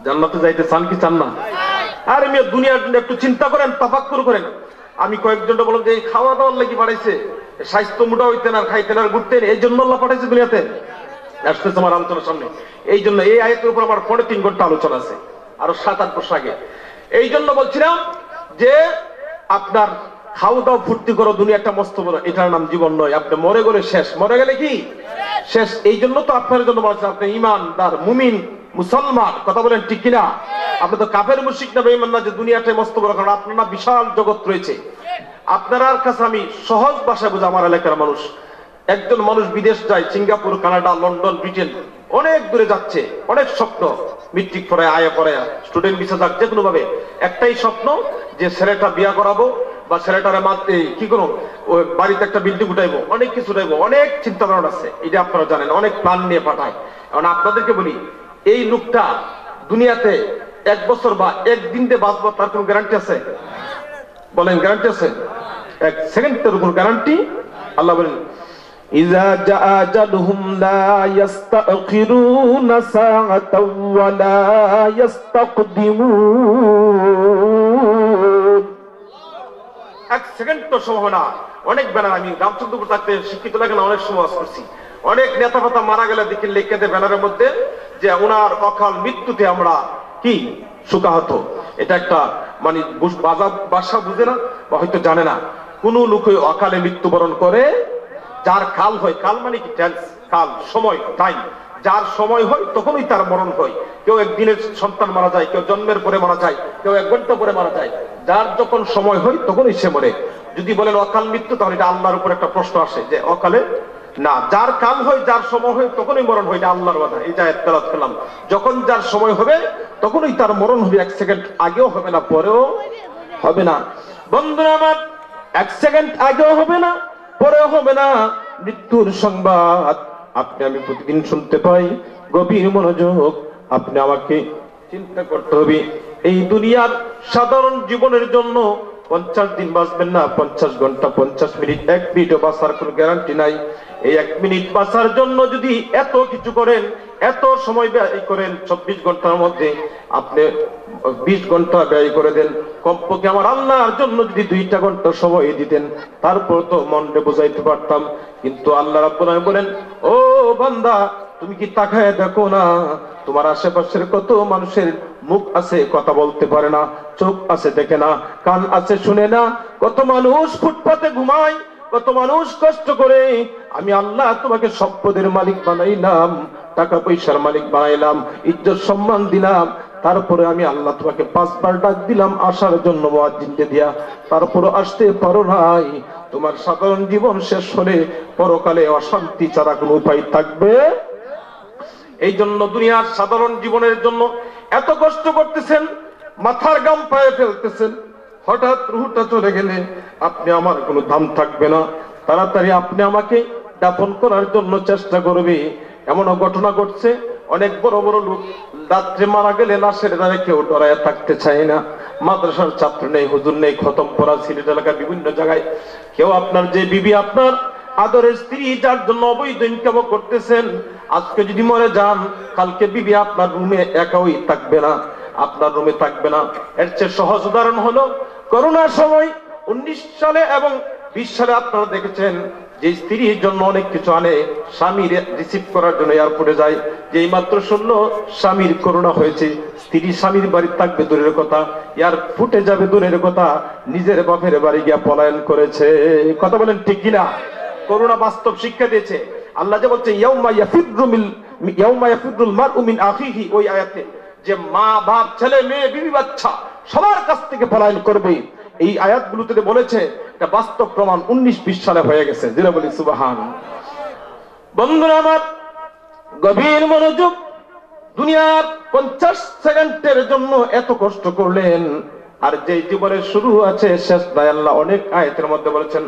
জান্নাতে যাইতে চান কি চান না? আরে মিয়া, দুনিয়ার একটু চিন্তা করেন, তাফাক্কুর করেন। আমি কয়েকজনটা বললাম যে এই খাওয়া দাওয়ার লাগি বাড়াইছে, স্বাস্থ্য মোটা হইতেন আর খাইতেন আর ঘুরতেন, এই জন্য আল্লাহ পাঠাইছে দুনিয়াতে। আসতেছে আমার আলোচনার সামনে, এই জন্য এই আয়াতের উপর আমার 3.5 ঘন্টা আলোচনা আছে, আরো 7-8 বছর আগে। এই জন্য বলছিলাম যে আপনার খাওয়া দাওয়া ফুর্তি করো, দুনিয়াটা মস্ত বড়, এটার নাম জীবন নয়। আপনি মরে গেলে শেষ, মরে গেলে কি শেষ। এই জন্য তো আপনার জন্য বলছেন, আপনি ইমানদার মুমিন মুসলমান, কথা বলেন ঠিক কিনা? আপনি তো কাফের মুশরিক না বেঈমান না যে দুনিয়াটাই মস্ত বড়, কারণ আপনার না বিশাল জগৎ রয়েছে। আপনার কাছে আমি সহজ ভাষায় বুঝি, আমার এলাকার মানুষ, একজন মানুষ বিদেশ যায়, সিঙ্গাপুর, কানাডা, লন্ডন, ব্রিটেন, অনেক দূরে যাচ্ছে, অনেক স্বপ্ন, মেট্রিক পড়ায়, আয়া পড়ায়, স্টুডেন্ট ভিসা যাক, যে কোনো ভাবে একটাই স্বপ্ন যে ছেলেটা বিয়া করাবো বা ছেলেটারে কি করবো, ওই বাড়িতে একটা বিল্ডিং উঠাইবো, অনেক কিছু উঠাইবো, অনেক চিন্তা ভাবনা আছে, এটা আপনারা জানেন, অনেক প্ল্যান নিয়ে পাঠায়। এখন আপনাদেরকে বলি, এই লোকটা দুনিয়াতে 1 বছর বা 1 দিন দিয়ে বাঁচবো, তার কোন গ্যারান্টি আছে? বলেন, গ্যারান্টি আছে? 1 সেকেন্ডের উপর গ্যারান্টি? আল্লাহ বলেন, ইযা জাআ আজালুহুম লা ইস্তাখিরুনা সাআতাও ওয়া লা ইস্তাকদিমুন। 1 সেকেন্ড তো সময় না। অনেক ব্যানার, আমি রামচন্দ্রপুর থাকতে শিক্ষিত লাগে না, অনেক সময় করছি, অনেক নেতা ফাতা মারা গেলে দেখি লিখে দেয় ব্যানারের মধ্যে যে ওনার অকাল মৃত্যুতে আমরা কি শোকাহত। এটা একটা মানে বাসা বুঝে না বা হয়তো জানে না, কোন লোকে অকালে মৃত্যুবরণ করে যার কাল হয়, কাল মানে কি টেন্স, কাল সময়, টাইম, যার সময় হয় তখনই তার মরণ হয়। কেউ 1 দিনের সন্তান মারা যায়, কেউ জন্মের পরে মারা যায়, কেউ 1 ঘন্টা পরে মারা যায়, যার যখন সময় হয় তখনই সে মরে। যদি বলেন অকাল মৃত্যু, তাহলে এটা আল্লাহর উপর একটা প্রশ্ন আসে যে অকালে না, যার কাল হয়, যার সময় হয় তখনই মরণ হয়, এটা আল্লাহর ওয়াদা। এই আয়াত তেলাওয়াত করলাম, যখন যার সময় হবে তখনই তার মরণ হবে, 1 সেকেন্ড আগেও হবে না, পরেও হবে না। বন্ধুরা আমার, 1 সেকেন্ড আগেও হবে না, পরেও হবে না। মৃত্যুর সংবাদ আপনি আমি প্রতিদিন শুনতে পাই, গভীর মনোযোগ আপনি আমাকে চিন্তা করতে হবে। এই দুনিয়ার সাধারণ জীবনের জন্য 50 দিন বাঁচবেন না, 50 ঘন্টা, 50 মিনিট, 1 মিনিটও বাঁচার কোনো গ্যারান্টি নাই। এই 1 মিনিট বাঁচার জন্য যদি এত কিছু করেন, এত সময় ব্যয় করেন, 24 ঘন্টার মধ্যে আপনি 20 ঘন্টা ব্যয় করে দেন, কমপক্ষে আমার আল্লাহর জন্য যদি 2টা ঘন্টা সময় দিতেন, তারপর তো মনটা বোঝাইতে পারতাম। কিন্তু আল্লাহ রাব্বুল আলামিন বলেন, ও বান্দা, তুমি কি তাকায় দেখো না, তোমার আশেপাশের কত মানুষের মুখ আছে, কথা বলতে পারে না, চোখ আছে দেখে না, কান আছে শুনে না, কত মানুষ ফুটপাতে ঘুমায়, কত মানুষ কষ্ট করে। আমি আল্লাহ তোমাকে সম্পদের মালিক বানাইলাম, টাকা পয়সার মালিক বানাইলাম, ইজ্জত সম্মান দিলাম, তারপরে আমি আল্লাহ তোমাকে 5 বার ডাক দিলাম আসার জন্য মুয়াজ্জিনকে দিয়া, তারপরে আসতে পারো নাই। তোমার সাধারণ জীবন শেষ হলে পরকালে অশান্তি ছাড়া কোনো উপায় থাকবে? এই জন্য দুনিয়ার সাধারণ জীবনের জন্য এত কষ্ট করতেছেন, মাথার গাম পায়ে ফেলতেছেন, হঠাৎ রুহটা চলে গেলে আপনি আমার কোনো দাম থাকবে না, তাড়াতাড়ি আপনি আমাকে দাফন করার জন্য চেষ্টা করবে। এমনও ঘটনা ঘটছে, অনেক বড় বড় লোক রাত্রে মারা গেলে লাশের দ্বারা কেউ ডরায় থাকতে চায় না। মাদ্রাসার ছাত্র নেই, হুজুর নেই, খতম পড়া সিলেট এলাকায় বিভিন্ন জায়গায় কেউ আপনার যে বিবি, আপনার আদরের স্ত্রী, যার জন্য অবৈধ ইনকাম করতেছেন, আজকে যদি মরে যান, কালকে বিবি আপনার রুমে একাই থাকবে না, আপনার রুমে থাকবে না। এর চেয়ে সহজ উদাহরণ হলো করোনার সময় 19 সালে এবং 20 সালে আপনারা দেখেছেন যে স্ত্রীর জন্য অনেক কিছু আনে, স্বামী রিসিভ করার জন্য এয়ারপোর্টে যায়, যেই মাত্র শুনলো স্বামীর করোনা হয়েছে, স্ত্রী স্বামীর বাড়ি থাকবে দূরের কথা, এয়ারপোর্টে যাবে দূরের কথা, নিজের বাপের বাড়ি গিয়া পলায়ন করেছে। কথা বলেন ঠিক কিনা? করোনা বাস্তব শিক্ষা দিয়েছে। আল্লাহ যে বলছে ইয়াউমা ইয়াফিরুল মারউ মিন আখিহি, ওই আয়াতে যে মা বাপ ছেলে মেয়ে বিবি বাচ্চা সবার কাছ থেকে পলায়ন করবে, এই আয়াতগুলোতে বলেছে এটা বাস্তব প্রমাণ 19-20 সালে হয়ে গেছে। যেটা বলি সুবহানাল্লাহ। বন্ধুরা আমার, গভীর মনোযোগ। দুনিয়ার 50 সেকেন্ডের জন্য এত কষ্ট করলেন, আর যে জীবনের শুরু আছে শেষ নাই, আল্লাহ অনেক আয়াতের মধ্যে বলেছেন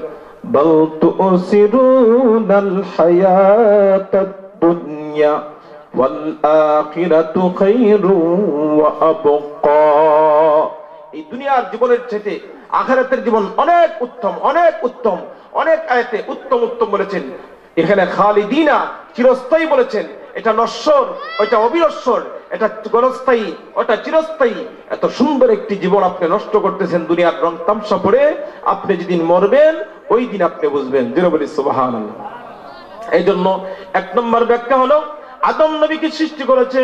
বাল তুসিরুনাল হায়াতাদ দুনিয়া ওয়াল আখিরাতু খায়রু ওয়া আবকা। এই দুনিয়ার জীবনের চেয়ে আখিরাতের জীবন অনেক উত্তম, অনেক উত্তম। অনেক আয়াতে উত্তম উত্তম বলেছেন। এখানে খালিদিনা, চিরস্থায়ী বলেছেন। এটা নশ্বর, ওইটা অবিনশ্বর, এটা গণস্থায়ী, ওটা চিরস্থায়ী। এত সুন্দর একটি জীবন আপনি নষ্ট করতেছেন দুনিয়ার রং তামসা পড়ে। আপনি যেদিন মরবেন ওই দিন আপনি বুঝবেন। যেটা বলি সুবহানাল্লাহ। এই জন্য 1 নম্বর ব্যাখ্যা হলো আদম নবীকে সৃষ্টি করেছে।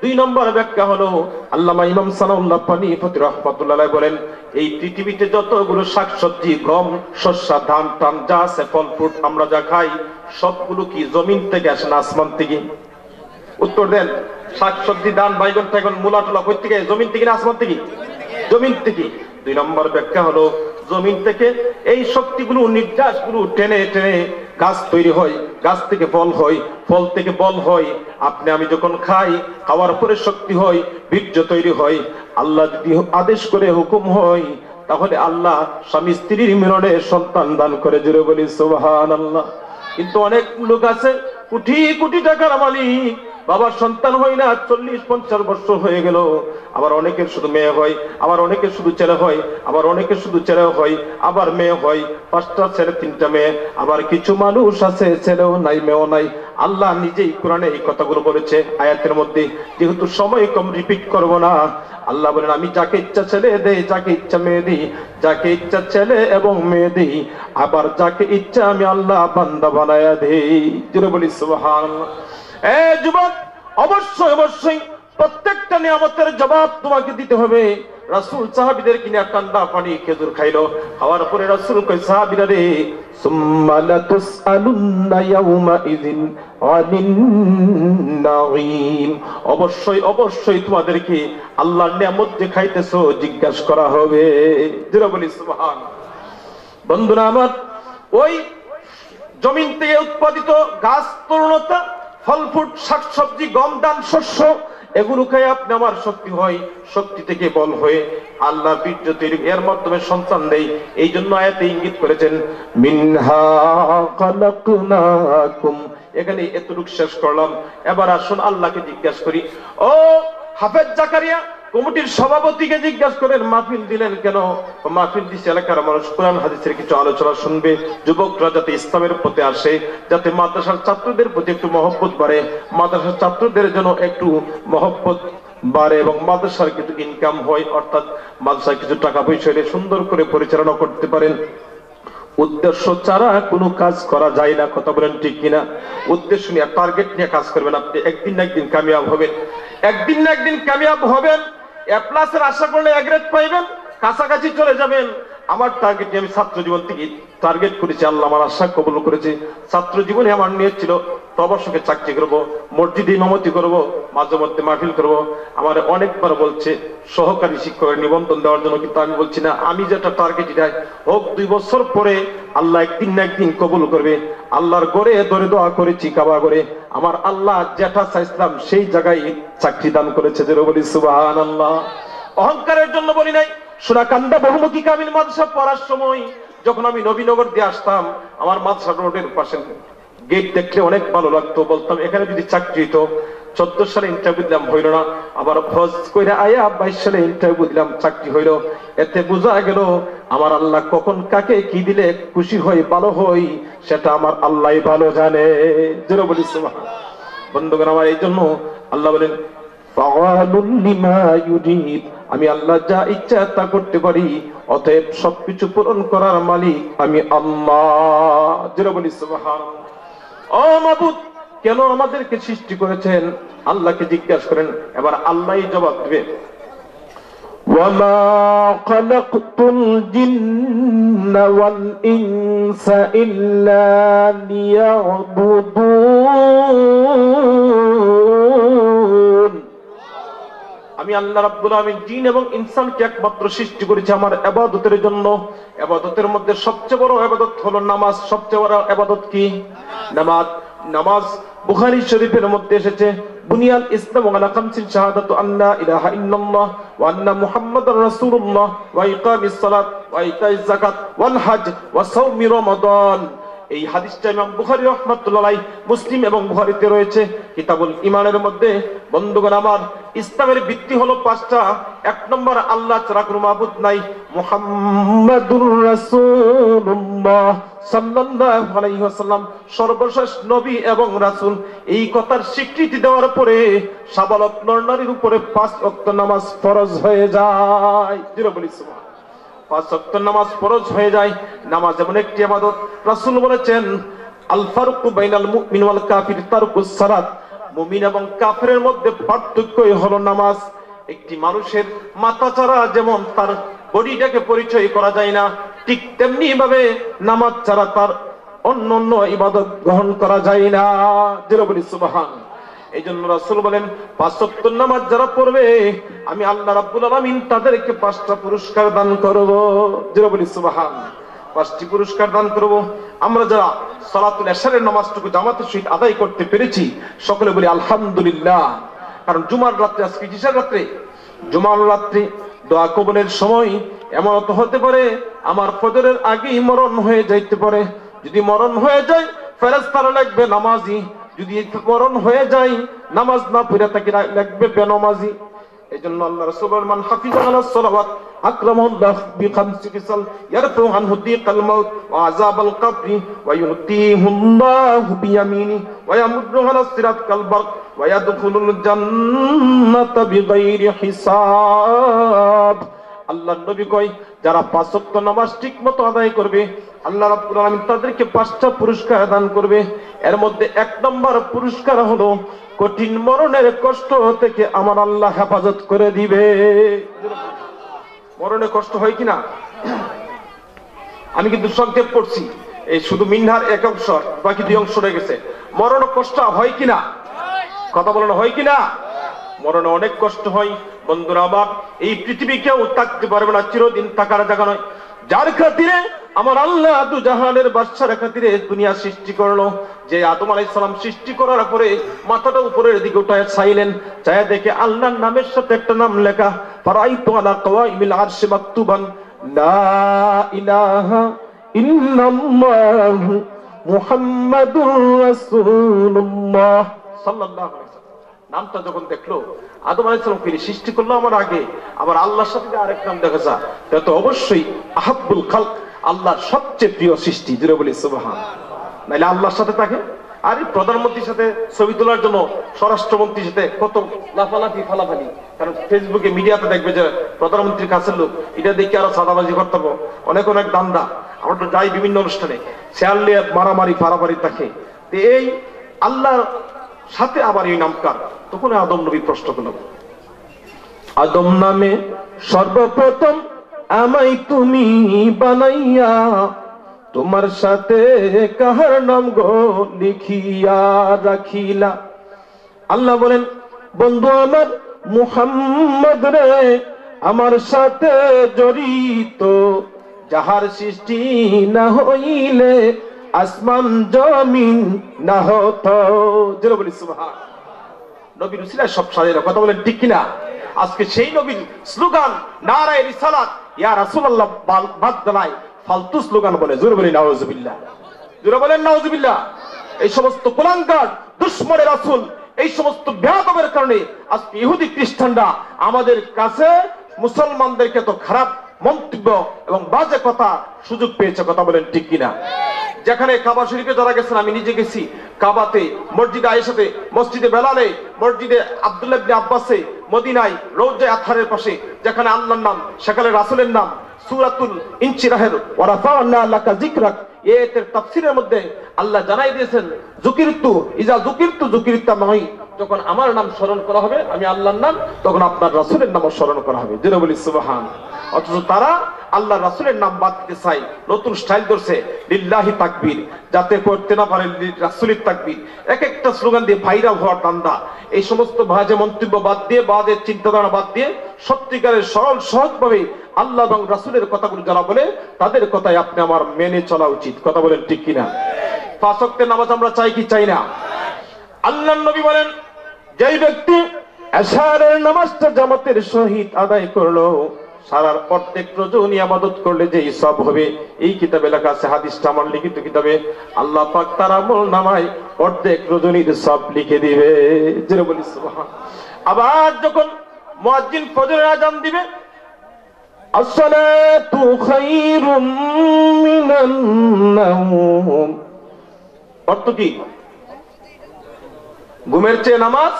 2 নম্বর ব্যাখ্যা হলো আল্লামা ইমাম সানাউল্লাহ পানিপতি রাহমাতুল্লাহ বলেন, এই পৃথিবীতে যতগুলো শাকসবজি, গম, শস্য, ধান টান যা আছে, ফল ফ্রুট আমরা যা খাই, সবগুলো কি জমিন থেকে আসে না আসমান থেকে? উত্তর দেন। শাকসবজি, ধান, বাইগন টাইগন, মূলা টুলা কই থেকে? জমিন থেকে না আসমান থেকে? জমিন থেকে। 2 নম্বর ব্যাখ্যা হলো জমিন থেকে এই শক্তিগুলো, নির্যাসগুলো টেনে টেনে গাছ তৈরি হয়, গাছ থেকে ফল হয়, ফল থেকে বল হয়। আপনি আমি যখন খাই, খাওয়ার পরে শক্তি হয়, বীর্য তৈরি হয়। আল্লাহ যদি আদেশ করে, হুকুম হয়, তাহলে আল্লাহ স্বামী স্ত্রীর মিলনে সন্তান দান করে। জোরে বলি সুবহানাল্লাহ। কিন্তু অনেক লোক আছে কোটি কোটি টাকার মালিক, বাবার সন্তান হয় না, 40-50 বছর হয়ে গেল। আবার অনেকের শুধু মেয়ে হয়, আবার অনেকের শুধু ছেলে হয়, আবার অনেকের শুধু ছেলে হয়, আবার মেয়ে হয়। 5টা ছেলে 3টা মেয়ে। আবার কিছু মানুষ আছে ছেলেও নাই মেয়েও নাই। আল্লাহ নিজেই কোরআনে এই কথাগুলো বলেছে আয়াতের মধ্যে। যেহেতু সময় কম, রিপিট করব না। আল্লাহ বলেন, আমি যাকে ইচ্ছা ছেলে দেই, যাকে ইচ্ছা মেয়ে দিই, যাকে ইচ্ছা ছেলে এবং মেয়ে দিই, আবার যাকে ইচ্ছা আমি আল্লাহ বান্দা বানায়া দেই। যেটা বলি সুবহানাল্লাহ। যুবক, অবশ্যই অবশ্যই প্রত্যেকটা নিয়ামতের জবাব তোমাকে দিতে হবে। রাসূল সাহাবীদের কিনা ঠান্ডা পানি খেজুর খাইলো, খাওয়ার পরে রাসূল কই, সাহাবীরা রে, সুম্মা লাতুসআলুন্না ইয়াউমা ইযিন আনিন নাঈম, অবশ্যই অবশ্যই তোমাদেরকে আল্লাহর নিয়ামত যে খাইতেছো জিজ্ঞাসা করা হবে। যেটা বলি সুবহানাল্লাহ। বন্ধুরা আমার, ওই জমিন থেকে উৎপাদিত গাছ, তরুণতা, ফল ফ্রুট, শাকসবজি, গম, ধান, শস্য, এগুলো খেয়ে আপনি আমার শক্তি হয়, শক্তি থেকে বল হয়ে আল্লাহ বীর্য তৈরি, এর মাধ্যমে সন্তান দেয়। এই জন্য আয়াতে ইঙ্গিত করেছেন মিনহা খালাকনাকুম। এখানে এতটুকু শেষ করলাম। এবার আসুন আল্লাহকে জিজ্ঞাসা করি। ও হাফেজ জাকারিয়া, কমিটির সভাপতিকে জিজ্ঞাসা করেন মাহফিল দিলেন কেন? মাহফিল দিচ্ছে এলাকার মানুষ কোরআন হাদিসের কিছু আলোচনা শুনবে, যুবকরা যাতে ইসলামের পথে আসে, যাতে মাদ্রাসার ছাত্রদের প্রতি একটু মহব্বত বাড়ে, মাদ্রাসার ছাত্রদের জন্য একটু মহব্বত বাড়ে এবং মাদ্রাসার কিছু ইনকাম হয়, অর্থাৎ মাদ্রাসায় কিছু টাকা পয়সা এলে সুন্দর করে পরিচালনা করতে পারেন। উদ্দেশ্য ছাড়া কোনো কাজ করা যায় না। কথা বলেন ঠিক কিনা? উদ্দেশ্য নিয়ে, টার্গেট নিয়ে কাজ করবেন, আপনি একদিন না একদিন কামিয়াব হবেন। একদিন না একদিন কামিয়াব হবেন। A+ এর আশা করলে A গ্রেড পাইবেন, কাছাকাছি চলে যাবেন। আমার টার্গেট নিয়ে আমি ছাত্র জীবন থেকে টার্গেট করেছি, আল্লাহ আমার আশা কবুল করেছে। ছাত্র জীবনে আমার নিয়ত ছিল প্রবাসকে চাকরি করব, মসজিদে ইমামতি করব, মাঝে মধ্যে মাহফিল করব। আমার অনেকবার বলছে সহকারী শিক্ষকের নিবন্ধন দেওয়ার জন্য, কিন্তু আমি বলছি না, আমি যেটা টার্গেট দেয় হোক 2 বছর পরে আল্লাহ একদিন না একদিন কবুল করবে। আল্লাহর ঘরে ধরে দোয়া করেছি, কাবা করে, আমার আল্লাহ যেটা চাইছিলাম সেই জায়গায় চাকরি দান করেছে। যে বলি সুবহানাল্লাহ। অহংকারের জন্য বলি নাই। সোনাকান্দা বহুমুখী কামিল মাদ্রাসা পড়ার সময় যখন আমি নবীনগর দিয়ে আসতাম, আমার মাদ্রাসা রোডের পাশে গেট দেখলে অনেক ভালো লাগতো। বলতাম এখানে যদি চাকরি হতো। 14 সালে ইন্টারভিউ দিলাম, হইল না। আবার হজ কইরা আয়া 22 সালে ইন্টারভিউ দিলাম, চাকরি হইল। এতে বোঝা গেল আমার আল্লাহ কখন কাকে কি দিলে খুশি হই, ভালো হই, সেটা আমার আল্লাহই ভালো জানে। যেন বলি সুবহানাল্লাহ। বন্ধুগণ আমার, এই জন্য আল্লাহ বলেন ফাআলুল লিমা ইউরিদ, আমি আল্লাহ যা ইচ্ছা তা করতে পারি, অতএব সবকিছু পূরণ করার মালিক আমি আল্লাহ। জোরে বলি সুবহানাল্লাহ। ও মাবুদ, কেন আমাদেরকে সৃষ্টি করেছেন? আল্লাহকে জিজ্ঞাসা করেন, এবার আল্লাহই জবাব দিবে, ওয়ামা খালাকতুল জিন্না ওয়াল ইনসা ইল্লা লিয়াবুদুন। আমি আল্লাহ রাব্বুল আলামিন জিন এবং ইনসানকে একমাত্র সৃষ্টি করেছি আমার ইবাদতের জন্য। ইবাদতের মধ্যে সবচেয়ে বড় ইবাদত হলো নামাজ। সবচেয়ে বড় ইবাদত কি? নামাজ। নামাজ বুখারী শরীফের মধ্যে এসেছে, বুনিয়াল ইসলাম আলা খামসিন শাহাদাতু আল্লা ইলাহা ইল্লাল্লাহ ওয়া আন্না মুহাম্মাদার রাসূলুল্লাহ ওয়া ইকামিস সালাত ওয়া ইতাইজ যাকাত ওয়াল হজ ওয়া সাওমি রমাদান। এই হাদিসটা ইমাম বুখারী রাহমাতুল্লাহ আলাইহি, মুসলিম এবং বুখারীতে রয়েছে কিতাবুল ঈমানের মধ্যে। বন্ধুগণ আমার, ইসলামের ভিত্তি হলো পাঁচটা। এক নম্বর, আল্লাহ ছাড়া কোনো মাবুদ নাই, মুহাম্মাদুর রাসূলুল্লাহ সাল্লাল্লাহু আলাইহি ওয়াসাল্লাম সর্বশেষ নবী এবং রাসূল। এই কথার স্বীকৃতি দেওয়ার পরে সাবালক নর-নারীর উপরে 5 ওয়াক্ত নামাজ ফরজ হয়ে যায়। জিরো বলি সুবহান। 5 ওয়াক্ত নামাজ ফরজ হয়ে যায়। নামাজ এমন একটি ইবাদত, রাসূল বলেছেন, আল ফারকু বাইনাল মুমিন ওয়াল কাফির তারকুস সালাত। মুমিন এবং কাফেরের মধ্যে পার্থক্যই হলো নামাজ। একটি মানুষের মাথা ছাড়া যেমন তার বডিটাকে পরিচয় করা যায় না, ঠিক তেমনি ভাবে নামাজ ছাড়া তার অন্য অন্য ইবাদত গ্রহণ করা যায় না। যেটা বলি সুবহান। এই জন্য রাসূল বলেন, 5 ওয়াক্ত নামাজ যারা পড়বে আমি আল্লাহ রাব্বুল আলামিন তাদেরকে 5টা পুরস্কার দান করব। যেটা বলি সুবহান। 5টি পুরস্কার দান করব। আমরা যারা সালাতুল ইশারের নামাজটুকু জামাতের সহিত আদায় করতে পেরেছি, সকলে বলি আলহামদুলিল্লাহ। কারণ জুমার রাত্রে, আজকে কিসের রাত্রে? জুমার রাত্রি। দোয়া কবুলের সময় এমন তো হতে পারে আমার ফজরের আগেই মরণ হয়ে যাইতে পারে। যদি মরণ হয়ে যায়, ফেরেশতারা লিখবে নামাজি। যদি মরণ হয়ে যায়, নামাজ না পড়ে তাকে লিখবে বেনামাজি। এইজন্য আল্লাহ রাসূল বলেন, মান হাফিজা আলাস সালাওয়াত আকরামাহুল্লাহ বিখামসি খিসাল ইয়ারফু আনহু দিকাল মাউত ওয়া আযাবাল কবরি ওয়া ইউতিহুল্লাহু বিয়ামিনি ওয়া ইয়ামুদ্দু আলাস সিরাত কাল বারক ওয়া ইয়াদখুলুল জান্নাতা বিগাইরি হিসাব। আল্লাহর নবী কয়, যারা 5 ওয়াক্ত নামাজ ঠিকমতো আদায় করবে আল্লাহ রাব্বুল আলামিন তাদেরকে 5টা পুরস্কার দান করবে। এর মধ্যে 1 নম্বর পুরস্কার হলো কঠিন মরণের কষ্ট থেকে আমার আল্লাহ হেফাজত করে দিবে। মরণে কষ্ট হয় কিনা? আমি কিন্তু সংক্ষেপ পড়ছি, এই শুধু মিনহার এক অংশ, বাকি 2 অংশ রয়ে গেছে। মরণ কষ্ট হয় কিনা? কথা বলেন, হয় কিনা? মরণে অনেক কষ্ট হয়। বন্ধুরা আমার, এই পৃথিবী কেউ থাকতে পারবে না, চিরদিন থাকার জায়গা নয়। যার খাতিরে আমার আল্লাহ দু জাহানের বাদশার খাতিরে দুনিয়া সৃষ্টি করলো, যে আদম আলাইহিস সালাম সৃষ্টি করার পরে মাথাটা উপরের দিকে উঠায় চাইলেন, চায় দেখে আল্লাহর নামের সাথে একটা নাম লেখা, ফারাইতু আলা কাওয়াইমিল আরশি মাকতুবান লা ইলাহা ইল্লাল্লাহু মুহাম্মাদুর রাসূলুল্লাহ সাল্লাল্লাহু আলাইহি ওয়াসাল্লাম। নামটা যখন দেখলো, আদম আলাইহিস সালাম কে সৃষ্টি করলো আমার আগে, আবার আল্লাহর সাথে আরেক নাম দেখা যায়, তা তো অবশ্যই আহাব্বুল খালক, আল্লাহর সবচেয়ে প্রিয় সৃষ্টি। জোরে বলি সুবহান। নাইলে আল্লাহর সাথে থাকে। আর প্রধানমন্ত্রীর সাথে ছবি তোলার জন্য স্বরাষ্ট্রমন্ত্রীর সাথে কত লাফালাফি ফালাফালি। কারণ ফেসবুকে মিডিয়াতে দেখবে যে প্রধানমন্ত্রীর কাছের লোক, এটা দেখে আরো সাদাবাজি করতে হবে, অনেক অনেক দান্দা। আমরা তো যাই বিভিন্ন অনুষ্ঠানে, শেয়ার নিয়ে মারামারি ফারামারি থাকে। এই আল্লাহর সাথে আবার এই নাম কার? তখন আদম নবী প্রশ্ন করল, আদম নামে সর্বপ্রথম আমায় তুমি বানাইয়া, তোমার সাথে কাহার নাম গো লিখিয়া রাখিলা। আল্লাহ বলেন, বন্ধু আমার মুহাম্মদ রে আমার সাথে জড়িত, যাহার সৃষ্টি না হইলে আসমান জমিন না হতো। যেটা বলি সুবহান। নবীর উসিলায় সব সাজাইলো। কথা বলেন ঠিক কিনা? আজকে সেই নবীর স্লোগান নারায়ে রিসালাত ইয়া রাসূলুল্লাহ বাদ দেয় ফালতু স্লোগান বলে। জোরে বলি নাউজুবিল্লাহ। জোরে বলেন নাউজুবিল্লাহ। এই সমস্ত কুলাঙ্গার দুশমনে রাসূল, এই সমস্ত বেয়াদবের কারণে আজকে ইহুদি খ্রিস্টানরা আমাদের কাছে মুসলমানদেরকে তো খারাপ মন্তব্য এবং বাজে কথা সুযোগ পেয়েছে। কথা বলেন ঠিক কিনা? যেখানে কাবা শরীফে যারা গেছেন, আমি নিজে গেছি কাবাতে, মসজিদে আয়েশাতে, মসজিদে বেলালে, মসজিদে আব্দুল্লাহ ইবনে আব্বাসে, মদিনায় রওজা আতহারের পাশে যেখানে আল্লাহর নাম, সেখানে রাসূলের নাম, সূরাতুল ইনশিরাহের ওয়া রাফা'না লাকা যিকরাক এর তাফসীরের মধ্যে আল্লাহ জানাই দিয়েছেন, যুকিরতু ইজা যুকিরতু যুকিরতা মাই, যখন আমার নাম স্মরণ করা হবে, আমি আল্লাহর নাম, তখন আপনার রাসূলের নামও স্মরণ করা হবে। জোরে বলি সুবহান। অথচ তারা আল্লাহর রাসূলের নাম বাদ দিতে চাই, নতুন স্টাইল ধরছে, লিল্লাহি তাকবীর, যাতে করতে না পারে রাসূলের তাকবীর, এক একটা স্লোগান দিয়ে ভাইরাল হওয়ার ধান্দা। এই সমস্ত বাজে মন্তব্য বাদ দিয়ে, বাজে চিন্তাধারা বাদ দিয়ে, সত্যিকারের সরল সহজভাবে আল্লাহ এবং রাসূলের কথাগুলো যারা বলে, তাদের কথাই আপনি আমার মেনে চলা উচিত। কথা বলেন ঠিক কিনা? পাঁচ ওয়াক্তের নামাজ আমরা চাই কি চাই না? আল্লাহর নবী বলেন, যেই ব্যক্তি এশারের নামাজটা জামাতের সহিত আদায় করলো, সারার অর্ধেক রজনী ইবাদত করলে যে সব হবে, এই কিতাবে লেখা আছে, হাদিসটা আমার লিখিত কিতাবে, আল্লাহ পাক তার আমল নামায় অর্ধেক রজনীর সব লিখে দিবে। জোরে বলি সুবহান। আবার যখন মুয়াজ্জিন ফজরের আযান দিবে, আসসালাতু খায়রুম মিনান নাওম, অর্থ কি? ঘুমের চেয়ে নামাজ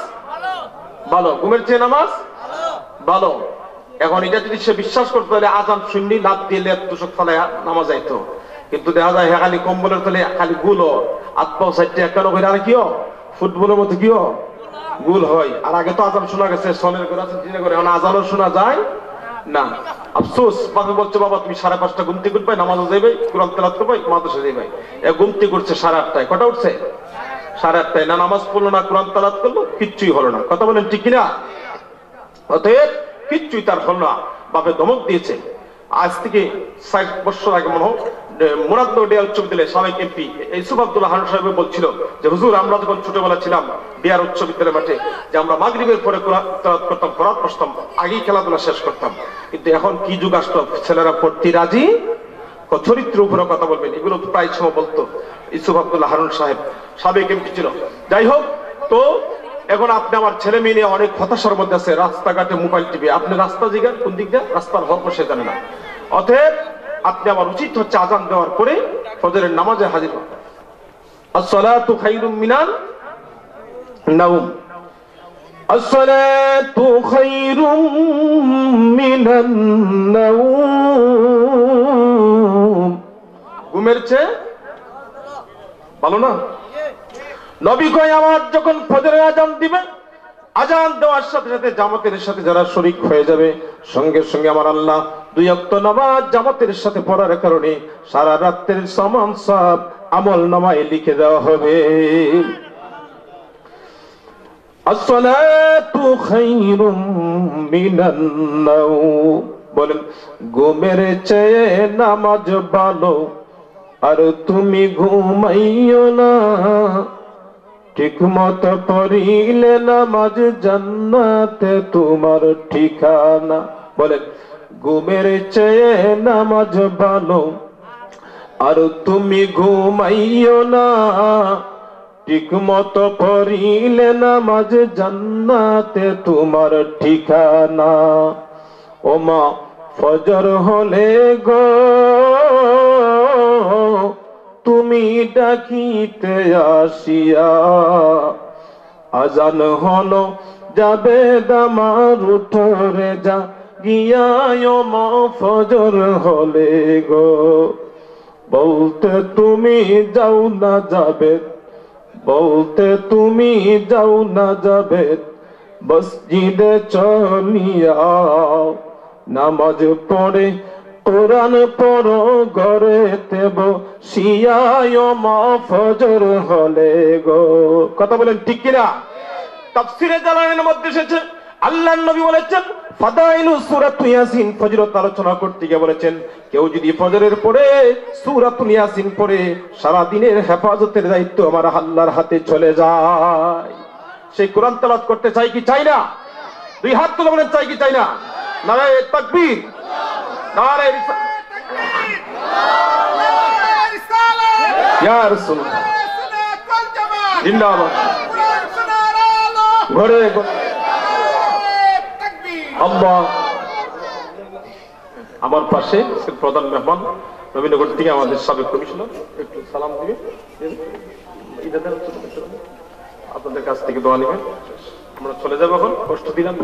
ভালো, ঘুমের চেয়ে নামাজ ভালো। এখন এটা যদি সে বিশ্বাস করতে হলে আজান শুনলি লাভ দিয়ে লেপ তুষক ফেলায় নামাজ যাইতো, কিন্তু দেখা যায় হ্যাঁ খালি কম্বলের তলে খালি গুলো আত্মাও সাইডে একানো করে, আর কিও ফুটবলের মতো কিও গুল হয়। আর আগে তো আজান শোনা গেছে সনের করে আছে, দিনে করে, এখন আজানও শোনা যায় না। আফসোস, বাবা বলছে, বাবা তুমি 5:30 ঘুমতে করবে, নামাজও যাইবে, কোরআন তেলাওয়াত করবে, মাদ্রাসা যাইবে। এ ঘুমতে করছে 8:30, কটা উঠছে? 8:30, না নামাজ পড়লো না, কোরআন তেলাওয়াত করলো, কিচ্ছুই হলো না। কথা বলেন ঠিক কিনা? অতএব কিচ্ছুই তার হলো না, বাপে ধমক দিয়েছে। আজ থেকে 60 বছর আগে মনে হোক মুরাদনগর ডিয়া উচ্চ বিদ্যালয়ের সাবেক এমপি ইউসুফ আব্দুল্লাহ হারুন সাহেব বলছিল যে, হুজুর আমরা যখন ছোটবেলা ছিলাম বিহার উচ্চ বিদ্যালয় মাঠে, যে আমরা মাগরিবের পরে কোরআন তেলাওয়াত করতাম, কোরআন পড়তাম, আগেই খেলাধুলা শেষ করতাম। কিন্তু এখন কি যুগ আসলো, ছেলেরা পড়তে রাজি, চরিত্রের উপরে কথা বলবেন, এগুলো প্রায় সময় বলতো ইউসুফ আব্দুল্লাহ হারুন সাহেব, সাবেক এমপি ছিল। যাই হোক, তো এখন আপনি আমার ছেলে মেয়ে নিয়ে অনেক হতাশার মধ্যে আছে, রাস্তাঘাটে মোবাইল টিপে, আপনি রাস্তা জিগান কোন দিক দিয়ে, রাস্তার হক সে জানে না। অতএব আপনি আমার উচিত হচ্ছে আজান দেওয়ার পরে ফজরের নামাজে হাজির হন। আসসালাতু খায়রুম মিনান নাওম, আসসালাতু খায়রুম মিনান নাওম, ঘুমের চেয়ে ভালো না? নবী কয়, আমার যখন ফজরের আজান দিবে, আজান দেওয়ার সাথে সাথে জামাতের সাথে যারা শরীক হয়ে যাবে, সঙ্গে সঙ্গে আমার আল্লাহ 2 ওয়াক্ত নামাজ জামাতের সাথে পড়ার কারণে সারা রাতের সমান সব আমল নামায় লিখে দেওয়া হবে। আসসালাতু খায়রুম মিনান নাওম, বলেন ঘুমের চেয়ে নামাজ ভালো, আর তুমি ঘুমাইও না, ঠিক মতো পড়িলে নামাজ জান্নাতে তোমার ঠিকানা। বলেন ঘুমের চেয়ে নামাজ ভালো, আর তুমি ঘুমাইও না, ঠিক মতো পড়িলে নামাজ জান্নাতে তোমার ঠিকানা। ওমা ফজর হলে গো তুমি ডাকিতে আসিয়া, আজান হলো যাবে দামার উঠরে যা গিয়া, ওমা ফজর হলে গো, বলতে তুমি যাও না যাবে, বলতে তুমি যাও না যাবে, মসজিদে চলিয়া নামাজ পড়ে কোরআন পড়ো, ঘরে দেব শিয়ায় মা ফজর হলে গো। কথা বলেন ঠিক কিনা? তাফসীরে জালালাইনের মধ্যে এসেছে, আল্লাহর নবী বলেছেন ফাদাইলু সূরাতুল ইয়াসিন, ফজরত আলোচনা করতে গিয়ে বলেছেন, কেউ যদি ফজরের পরে সূরাতুল ইয়াসিন পড়ে, সারা দিনের হেফাজতের দায়িত্ব আমার আল্লাহর হাতে চলে যায়। সেই কোরআন তেলাওয়াত করতে চাই কি চাই না? 2 হাত তুলে বলেন চাই কি চাই না? নারে তাকবীর, নারে রিসালাত, ইয়া রাসূলুল্লাহ, জিন্দাবাদ, ঘরে আল্লাহ। আমার পাশে প্রধান মেহমান নবীনগর থেকে আমাদের সাবেক কমিশনার একটু সালাম দিবে, আপনাদের কাছ থেকে দোয়া নেবেন। আমরা চলে যাবো এখন, কষ্ট দিলাম।